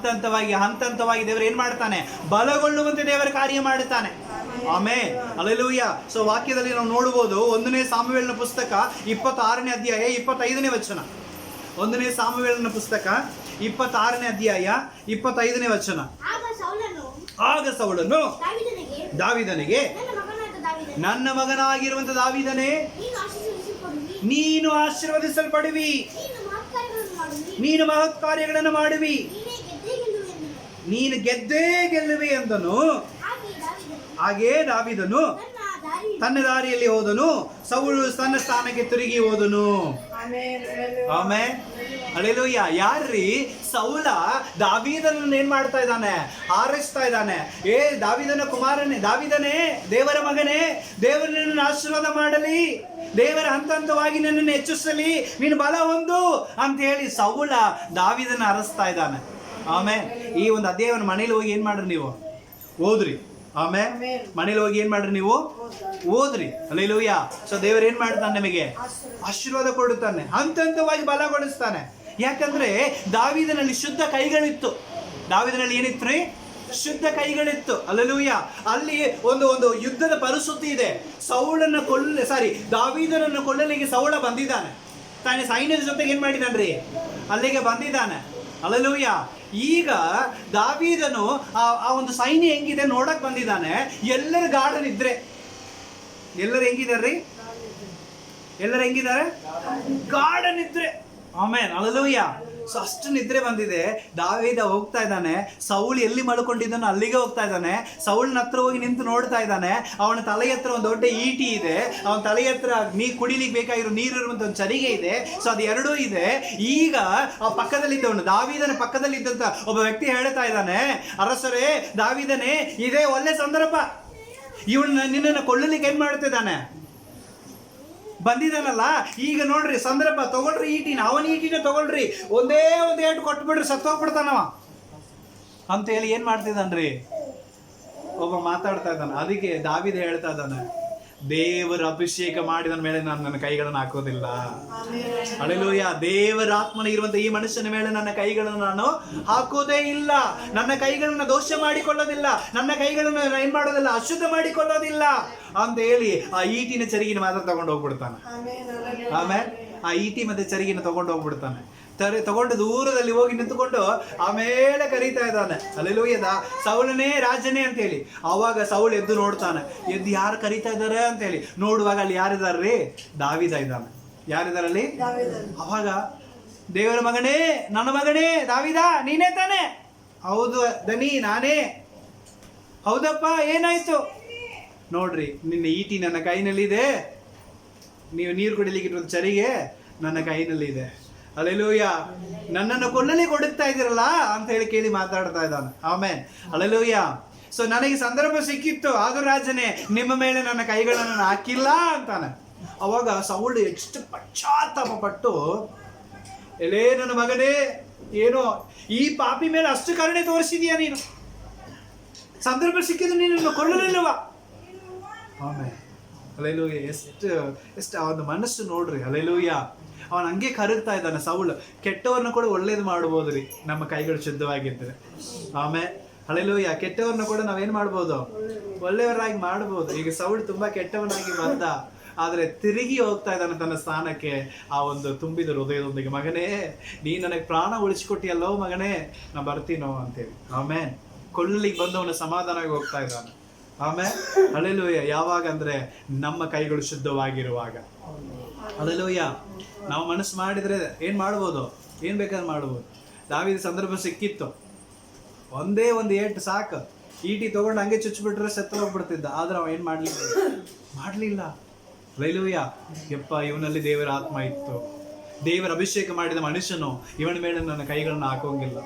ಹಂತವಾಗಿ ದೇವರು ಏನ್ ಮಾಡ್ತಾನೆ? ಬಲಗೊಳ್ಳುವಂತೆ ದೇವರ ಕಾರ್ಯ ಮಾಡುತ್ತಾನೆ. ಆಮೇಲೆ ಅಲ್ಲೇಲೂಯ. ಸೊ ವಾಕ್ಯದಲ್ಲಿ ನಾವು ನೋಡಬಹುದು, 1ನೇ ಸಾಮುವೇಲನ ಪುಸ್ತಕ 26ನೇ ಅಧ್ಯಾಯ 25ನೇ ವಚನ. 1ನೇ ಸಾಮುವೇಲನ ಪುಸ್ತಕ 26ನೇ ಅಧ್ಯಾಯ 25ನೇ ವಚನ. ಆಗ ಸೌಲನು ದಾವೀದನಿಗೆ, ನನ್ನ ಮಗನಾಗಿರುವಂತ ದಾವೀದನೇ, ನೀನು ಆಶೀರ್ವದಿಸಲ್ಪಡುವಿ, ನೀನು ಮಹತ್ ಕಾರ್ಯಗಳನ್ನು ಮಾಡುವಿ, ನೀನು ಗೆದ್ದೇ ಗೆಲ್ಲುವಿ ಎಂದನು. ಹಾಗೆ ದಾವೀದನು ತನ್ನ ದಾರಿಯಲ್ಲಿ ಹೋದನು, ಸೌಲು ತನ್ನ ಸ್ಥಾನಕ್ಕೆ ತಿರುಗಿ ಹೋದನು. ಆಮೇಲೆ ಅಲ್ಲೇಲೂಯ. ಯಾರ್ರೀ? ಸೌಲ ದಾವೀದನನ್ನು ಏನ್ ಮಾಡ್ತಾ ಇದ್ದಾನೆ? ಹಾರೈಸ್ತಾ ಇದ್ದಾನೆ. ದಾವೀದನ ಕುಮಾರನೇ, ದಾವೀದನೇ, ದೇವರ ಮಗನೇ, ದೇವರು ನಿನ್ನನ್ನು ಆಶೀರ್ವಾದ ಮಾಡಲಿ, ದೇವರ ಹಂತವಾಗಿ ನನ್ನನ್ನು ಹೆಚ್ಚಿಸಲಿ, ನೀನು ಬಲ ಹೊಂದು ಅಂತ ಹೇಳಿ ಸೌಲ ದಾವೀದನ ಹರಸ್ತಾ ಇದ್ದಾನೆ. ಆಮೇಲೆ ಈ ಒಂದು ಅಧ್ಯಾಯವನ್ನು ಮನೇಲಿ ಹೋಗಿ ಏನ್ ಮಾಡ್ರಿ ನೀವು? ಓದ್ರಿ. ಆಮೇಲೆ ಮನೇಲಿ ಹೋಗಿ ಏನ್ ಮಾಡ್ರಿ ನೀವು? ಓದ್ರಿ. ಅಲ್ಲೇಲೂಯ. ಸೊ ದೇವರು ಏನ್ ಮಾಡ್ತಾನೆ? ನಮಗೆ ಆಶೀರ್ವಾದ ಕೊಡುತ್ತಾನೆ, ಹಂತವಾಗಿ ಬಲಗೊಳಿಸ್ತಾನೆ. ಯಾಕಂದ್ರೆ ದಾವೀದನಲ್ಲಿ ಶುದ್ಧ ಕೈಗಳಿತ್ತು. ದಾವೀದನಲ್ಲಿ ಏನಿತ್ತು ರೀ? ಶುದ್ಧ ಕೈಗಳಿತ್ತು. ಅಲ್ಲೇಲೂಯ. ಅಲ್ಲಿ ಒಂದು ಯುದ್ಧದ ಪರಿಸ್ಥಿತಿ ಇದೆ. ದಾವೀದನನ್ನು ಕೊಲ್ಲಲಿಕ್ಕೆ ಸೌಲ ಬಂದಿದ್ದಾನೆ. ತಾನೇ ಸೈನ್ಯದ ಜೊತೆಗೆ ಏನ್ ಮಾಡಿದಾನ್ರಿ? ಅಲ್ಲಿಗೆ ಬಂದಿದ್ದಾನೆ. ಅಲ್ಲೇಲೂಯ. ಈಗ ದಾವೀದನು ಆ ಒಂದು ಸೈನ್ಯ ಹೆಂಗಿದೆ ನೋಡಕ್ ಬಂದಿದ್ದಾನೆ. ಎಲ್ಲರ ಗಾಢ ನಿದ್ರೆ. ಎಲ್ಲರೂ ಹೆಂಗಿದಾರ್ರಿ? ಎಲ್ಲರೂ ಹೆಂಗಿದ್ದಾರೆ? ಗಾಢ ನಿದ್ರೆ. ಆಮೇನ್. ಅಲ್ಲೇಲೂಯ. ಸೊ ಅಷ್ಟು ನಿದ್ರೆ ಬಂದಿದೆ. ದಾವೀದ ಹೋಗ್ತಾ ಇದ್ದಾನೆ. ಸೌಲ್ ಎಲ್ಲಿ ಮಲ್ಕೊಂಡಿದ್ದಾನೋ ಅಲ್ಲಿಗೆ ಹೋಗ್ತಾ ಇದ್ದಾನೆ. ಸೌಲ್ನ ಹತ್ರ ಹೋಗಿ ನಿಂತು ನೋಡ್ತಾ ಇದ್ದಾನೆ. ಅವನ ತಲೆ ಹತ್ರ ಒಂದು ದೊಡ್ಡ ಈಟಿ ಇದೆ. ಅವನ ತಲೆ ಹತ್ರ ಕುಡಿಲಿಕ್ಕೆ ಬೇಕಾಗಿರೋ ನೀರು ಇರುವಂತ ಒಂದು ಚರಿಗೆ ಇದೆ. ಸೊ ಅದು ಎರಡೂ ಇದೆ. ಈಗ ಆ ಪಕ್ಕದಲ್ಲಿದ್ದವನು, ದಾವೀದನ ಪಕ್ಕದಲ್ಲಿದ್ದಂತ ಒಬ್ಬ ವ್ಯಕ್ತಿ ಹೇಳ್ತಾ ಇದ್ದಾನೆ, ಅರಸರೇ, ದಾವೀದನೇ, ಇದೇ ಒಳ್ಳೆ ಸಂದರ್ಭ. ಇವನು ನಿನ್ನನ್ನು ಕೊಲ್ಲಲಿಕ್ಕೆ ಏನ್ ಮಾಡ್ತಿದ್ದಾನೆ? ಬಂದಿದ್ದಾನಲ್ಲ, ಈಗ ನೋಡ್ರಿ ಸಂದರ್ಭ, ತಗೊಳ್ರಿ ಈಟಿನ, ಅವನ ಈಟಿನ ತಗೊಳ್ರಿ, ಒಂದೇ ಏಟು ಕೊಟ್ಬಿಡ್ರಿ, ಸತ್ತೋಗ್ಬಿಡ್ತಾನವ ಅಂತ ಹೇಳಿ ಏನ್ ಮಾಡ್ತಿದ್ದಾನ್ರಿ? ಒಬ್ಬ ಮಾತಾಡ್ತಾ ಇದ್ದಾನೆ. ಅದಕ್ಕೆ ದಾವೀದ ಹೇಳ್ತಾ ಇದ್ದಾನೆ, ದೇವರ ಅಭಿಷೇಕ ಮಾಡಿದ ಮೇಲೆ ನಾನು ನನ್ನ ಕೈಗಳನ್ನು ಹಾಕೋದಿಲ್ಲ. ಹಲ್ಲೆಲೂಯಾ. ದೇವರ ಆತ್ಮನ ಇರುವಂತ ಈ ಮನುಷ್ಯನ ಮೇಲೆ ನನ್ನ ಕೈಗಳನ್ನು ನಾನು ಹಾಕೋದೇ ಇಲ್ಲ. ನನ್ನ ಕೈಗಳನ್ನು ದೋಷ ಮಾಡಿಕೊಳ್ಳೋದಿಲ್ಲ. ನನ್ನ ಕೈಗಳನ್ನು ಏನ್ ಮಾಡೋದಿಲ್ಲ? ಅಶುದ್ಧ ಮಾಡಿಕೊಳ್ಳೋದಿಲ್ಲ ಅಂತ ಹೇಳಿ ಆ ಈಟಿನ ಚರಿಗಿನ ಮಾತ್ರ ತಗೊಂಡು ಹೋಗ್ಬಿಡ್ತಾನೆ. ಆಮೇಲೆ ಆ ಈಟಿ ಮತ್ತೆ ಚರಿಗಿನ ತಗೊಂಡು ಹೋಗ್ಬಿಡ್ತಾನೆ. ತಗೊಂಡು ದೂರದಲ್ಲಿ ಹೋಗಿ ನಿಂತುಕೊಂಡು ಆಮೇಲೆ ಕರೀತಾ ಇದ್ದಾನೆ, ಹಲ್ಲೆಲೂಯಾ, ಸೌಲನೇ, ರಾಜನೇ ಅಂತ ಹೇಳಿ. ಅವಾಗ ಸೌಲ್ ಎದ್ದು ನೋಡ್ತಾನೆ. ಎದ್ದು ಯಾರು ಕರೀತಾ ಇದ್ದಾರೆ ಅಂತ ಹೇಳಿ ನೋಡುವಾಗ ಅಲ್ಲಿ ಯಾರಿದಾರ್ರಿ? ದಾವೀದ ಇದ್ದಾನೆ. ಯಾರಿದಾರಲ್ಲಿ? ಅವಾಗ ದೇವರ ಮಗನೇ, ನನ್ನ ಮಗನೇ ದಾವೀದ, ನೀನೇ ತಾನೆ? ಹೌದು ದನಿ, ನಾನೇ. ಹೌದಪ್ಪ, ಏನಾಯ್ತು? ನೋಡ್ರಿ, ನಿನ್ನ ಈಟಿ ನನ್ನ ಕೈನಲ್ಲಿದೆ, ನೀವು ನೀರು ಕುಡಿಲಿಕ್ಕೆ ಇಟ್ಟಿರೋ ಚರಿಗೆ ನನ್ನ ಕೈನಲ್ಲಿ ಇದೆ. ಹಲ್ಲೆಲೂಯಾ. ನನ್ನನ್ನು ಕೊಲ್ಲಲಿಕ್ಕೆ ಹುಡುಕ್ತಾ ಇದ್ದೀರಲ್ಲ ಅಂತ ಹೇಳಿ ಕೇಳಿ ಮಾತಾಡ್ತಾ ಇದ್ದಾನೆ. ಆಮೆನ್. ಹಲ್ಲೆಲೂಯಾ. ಸೊ ನನಗೆ ಸಂದರ್ಭ ಸಿಕ್ಕಿತ್ತು, ಆದರೂ ರಾಜನೇ ನಿಮ್ಮ ಮೇಲೆ ನನ್ನ ಕೈಗಳನ್ನು ಹಾಕಿಲ್ಲ ಅಂತಾನೆ. ಅವಾಗ ಸೌಲ್ ಎಷ್ಟು ಪಶ್ಚಾತ್ತಾಪ ಪಟ್ಟು, ಎಲೇ ನನ್ನ ಮಗನೇ, ಏನೋ ಈ ಪಾಪಿ ಮೇಲೆ ಅಷ್ಟು ಕರುಣೆ ತೋರಿಸಿದೀಯ ನೀನು, ಸಂದರ್ಭ ಸಿಕ್ಕಿದ್ರು ನೀನು ಕೊಲ್ಲಲಿಲ್ಲವ. ಆಮೇಲೆ ಹಲ್ಲೆಲೂಯಾ. ಎಷ್ಟು ಆ ಒಂದು ಮನಸ್ಸು ನೋಡ್ರಿ. ಹಲ್ಲೆಲೂಯಾ. ಅವನು ಹಂಗೆ ಕರಗ್ತಾ ಇದ್ದಾನೆ ಸೌಲ್. ಕೆಟ್ಟವ್ರನ್ನ ಕೂಡ ಒಳ್ಳೇದು ಮಾಡ್ಬೋದ್ರಿ ನಮ್ಮ ಕೈಗಳು ಶುದ್ಧವಾಗಿದ್ರೆ. ಆಮೇಲೆ ಹಲ್ಲೆಲೂಯಾ. ಕೆಟ್ಟವ್ರನ್ನ ಕೂಡ ನಾವೇನ್ ಮಾಡ್ಬೋದು, ಒಳ್ಳೆಯವರಾಗಿ ಮಾಡ್ಬೋದು. ಈಗ ಸೌಲ್ ತುಂಬಾ ಕೆಟ್ಟವನಾಗಿ ಬಂದ, ಆದ್ರೆ ತಿರುಗಿ ಹೋಗ್ತಾ ಇದ್ದಾನೆ ತನ್ನ ಸ್ಥಾನಕ್ಕೆ ಆ ಒಂದು ತುಂಬಿದ ಹೃದಯದೊಂದಿಗೆ. ಮಗನೇ, ನೀ ನನಗೆ ಪ್ರಾಣ ಉಳಿಸಿಕೊಟ್ಟಿಯಲ್ಲೋ ಮಗನೇ, ನಾ ಬರ್ತೀನೋ ಅಂತೇಳಿ. ಆಮೇಲೆ ಕೊಲ್ಲಿಗೆ ಬಂದವನು ಸಮಾಧಾನವಾಗಿ ಹೋಗ್ತಾ ಇದ್ದಾನೆ. ಆಮೇಲೆ ಹಲ್ಲೆಲೂಯಾ. ಯಾವಾಗ ಅಂದ್ರೆ ನಮ್ಮ ಕೈಗಳು ಶುದ್ಧವಾಗಿರುವಾಗ. ಹಲ್ಲೆಲೂಯಾ. ನಾವು ಮನಸ್ಸು ಮಾಡಿದ್ರೆ ಏನ್ ಮಾಡ್ಬೋದು, ಏನ್ ಬೇಕಾದ್ರೆ ಮಾಡ್ಬೋದು. ದಾವೀದ ಸಂದರ್ಭ ಸಿಕ್ಕಿತ್ತು, ಒಂದೇ ಒಂದು ಏಟು ಸಾಕು, ಈಟಿ ತಗೊಂಡು ಹಂಗೆ ಚುಚ್ಚಿಬಿಟ್ರೆ ಸತ್ತು ಹೋಗ್ಬಿಡ್ತಿದ್ದ. ಆದ್ರೆ ಅವ ಏನ್ ಮಾಡ್ಲಿಲ್ಲ. ಹಲ್ಲೆಲೂಯಾ. ಯಪ್ಪ, ಇವನಲ್ಲಿ ದೇವರ ಆತ್ಮ ಇತ್ತು, ದೇವರ ಅಭಿಷೇಕ ಮಾಡಿದ ಮನುಷ್ಯನು, ಇವನ ಮೇಲೆ ನನ್ನ ಕೈಗಳನ್ನ ಹಾಕೋಂಗಿಲ್ಲ.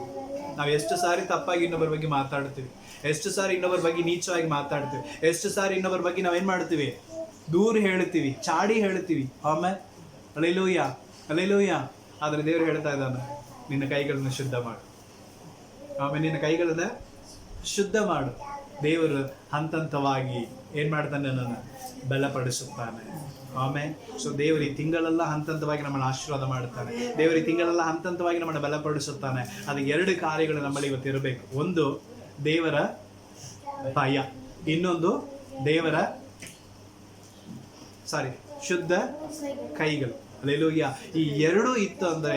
ನಾವು ಎಷ್ಟು ಸಾರಿ ತಪ್ಪಾಗಿ ಇನ್ನೊಬ್ಬರ ಬಗ್ಗೆ ಮಾತಾಡ್ತೀವಿ, ಎಷ್ಟು ಸಾರಿ ಇನ್ನೊಬ್ಬರ ಬಗ್ಗೆ ನೀಚವಾಗಿ ಮಾತಾಡ್ತೀವಿ, ಎಷ್ಟು ಸಾರಿ ಇನ್ನೊಬ್ಬರ ಬಗ್ಗೆ ನಾವೇನ್ ಮಾಡ್ತೀವಿ, ದೂರ ಹೇಳ್ತೀವಿ, ಚಾಡಿ ಹೇಳ್ತೀವಿ. ಆಮೇಲೆ ಹಲ್ಲೆಲೂಯಾ. ಹಲ್ಲೆಲೂಯಾ. ಆದ್ರೆ ದೇವರು ಹೇಳ್ತಾ ಇದ್ದಾನೆ, ನಿನ್ನ ಕೈಗಳನ್ನ ಶುದ್ಧ ಮಾಡು. ಆಮೇಲೆ ನಿನ್ನ ಕೈಗಳನ್ನ ಶುದ್ಧ ಮಾಡು. ದೇವರು ಹಂತವಾಗಿ ಏನ್ ಮಾಡ್ತಾನೆ, ನನ್ನ ಬಲಪಡಿಸುತ್ತಾನೆ. ಆಮೇಲೆ ಸೊ ದೇವರು ಈ ತಿಂಗಳೆಲ್ಲ ಹಂತವಾಗಿ ನಮ್ಮನ್ನು ಆಶೀರ್ವಾದ ಮಾಡುತ್ತಾನೆ. ದೇವರು ಈ ತಿಂಗಳೆಲ್ಲ ಹಂತವಾಗಿ ನಮ್ಮನ್ನು ಬಲಪಡಿಸುತ್ತಾನೆ. ಅದಕ್ಕೆ 2 ಕಾರ್ಯಗಳು ನಮ್ಮಲ್ಲಿ ಇವತ್ತು ಇರಬೇಕು. ಒಂದು ದೇವರ ಭಯ, ಇನ್ನೊಂದು ಶುದ್ಧ ಕೈಗಳು. ಹಲ್ಲೆಲೂಯಾ. ಈ 2 ಇತ್ತು ಅಂದ್ರೆ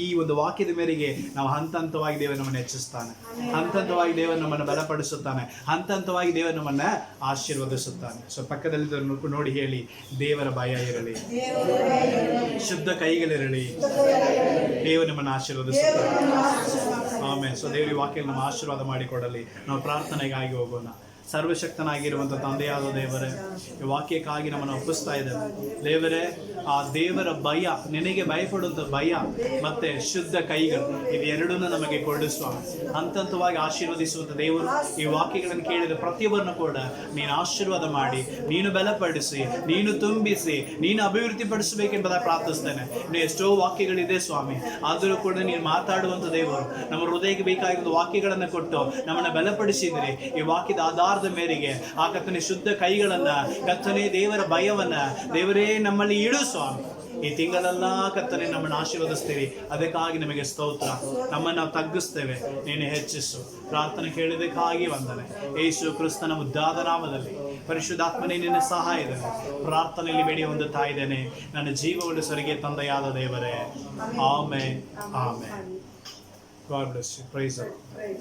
ಈ ಒಂದು ವಾಕ್ಯದ ಮೇರೆಗೆ ನಾವು ಹಂತವಾಗಿ ದೇವರು ನಮ್ಮನ್ನು ಹೆಚ್ಚಿಸ್ತಾನೆ, ಹಂತವಾಗಿ ದೇವರು ನಮ್ಮನ್ನು ಬಲಪಡಿಸುತ್ತಾನೆ, ಹಂತವಾಗಿ ದೇವರು ನಮ್ಮನ್ನ ಆಶೀರ್ವದಿಸುತ್ತಾನೆ. ಸೊ ಪಕ್ಕದಲ್ಲಿ ನೋಡಿ ಹೇಳಿ, ದೇವರ ಭಯ ಇರಲಿ, ಶುದ್ಧ ಕೈಗಳಿರಲಿ, ದೇವರು ನಮ್ಮನ್ನು ಆಶೀರ್ವದಿಸುತ್ತಾನೆ. ಆಮೇಲೆ ಸೊ ದೇವರ ವಾಕ್ಯ ನಮ್ಮ ಆಶೀರ್ವಾದ ಮಾಡಿಕೊಡಲಿ. ನಾವು ಪ್ರಾರ್ಥನೆಗಾಗಿ ಹೋಗೋಣ. ಸರ್ವಶಕ್ತನಾಗಿರುವಂಥ ತಂದೆಯಾದ ದೇವರೇ, ಈ ವಾಕ್ಯಕ್ಕಾಗಿ ನಮ್ಮನ್ನು ಒಪ್ಪಿಸ್ತಾ ಇದ್ದೇವೆ ದೇವರೇ. ಆ ದೇವರ ಭಯ, ನಿನಗೆ ಭಯಪಡುವಂಥ ಭಯ ಮತ್ತೆ ಶುದ್ಧ ಕೈಗಳು, ಇವೆರಡನ್ನು ನಮಗೆ ಕೊಡಿಸುವ, ಹಂತವಾಗಿ ಆಶೀರ್ವದಿಸುವಂಥ ದೇವರು. ಈ ವಾಕ್ಯಗಳನ್ನು ಕೇಳಿದ ಪ್ರತಿಯೊಬ್ಬರನ್ನು ಕೂಡ ನೀನು ಆಶೀರ್ವಾದ ಮಾಡಿ, ನೀನು ಬಲಪಡಿಸಿ, ನೀನು ತುಂಬಿಸಿ, ನೀನು ಅಭಿವೃದ್ಧಿ ಪಡಿಸಬೇಕೆಂಬುದಾಗಿ ಪ್ರಾರ್ಥಿಸ್ತೇನೆ. ಇನ್ನು ಎಷ್ಟೋ ವಾಕ್ಯಗಳಿದೆ ಸ್ವಾಮಿ, ಆದರೂ ಕೂಡ ನೀನು ಮಾತಾಡುವಂಥ ದೇವರು. ನಮ್ಮ ಹೃದಯಕ್ಕೆ ಬೇಕಾಗಿರುವ ವಾಕ್ಯಗಳನ್ನು ಕೊಟ್ಟು ನಮ್ಮನ್ನು ಬಲಪಡಿಸಿದಿರಿ. ಈ ವಾಕ್ಯದ ಆಧಾರದ ಮೇರೆಗೆ ಆ ಕರ್ತನೆ ಶುದ್ಧ ಕೈಗಳನ್ನ, ಕರ್ತನೆ ದೇವರ ಭಯವನ್ನ ದೇವರೇ ನಮ್ಮಲ್ಲಿ ಇಡು ಸ್ವಾಮಿ. ಈ ತಿಂಗಳೆಲ್ಲ ಕರ್ತನೆ ನಮ್ಮನ್ನು ಆಶೀರ್ವದಿಸ್ತೀರಿ. ಅದಕ್ಕಾಗಿ ನಮಗೆ ಸ್ತೋತ್ರ. ನಮ್ಮನ್ನು ನಾವು ತಗ್ಗಿಸ್ತೇವೆ, ನೀನು ಹೆಚ್ಚಿಸು. ಪ್ರಾರ್ಥನೆ ಕೇಳಿದಕ್ಕಾಗಿ ವಂದನೆ. ಯೇಸು ಕ್ರಿಸ್ತನ ಮುದ್ದಾದ ನಾಮದಲ್ಲಿ ಪರಿಶುದ್ಧಾತ್ಮನೇ ನಿನ್ನ ಸಹಾಯದಲ್ಲಿ ಪ್ರಾರ್ಥನೆಯಲ್ಲಿ ಬೇಡಿ ಹೊಂದುತ್ತಾ ಇದ್ದೇನೆ, ನನ್ನ ಜೀವ ಉಳಿಸರಿಗೆ ತಂದೆಯಾದ ದೇವರೇ. Amen. Amen. God bless you. Praise the Lord.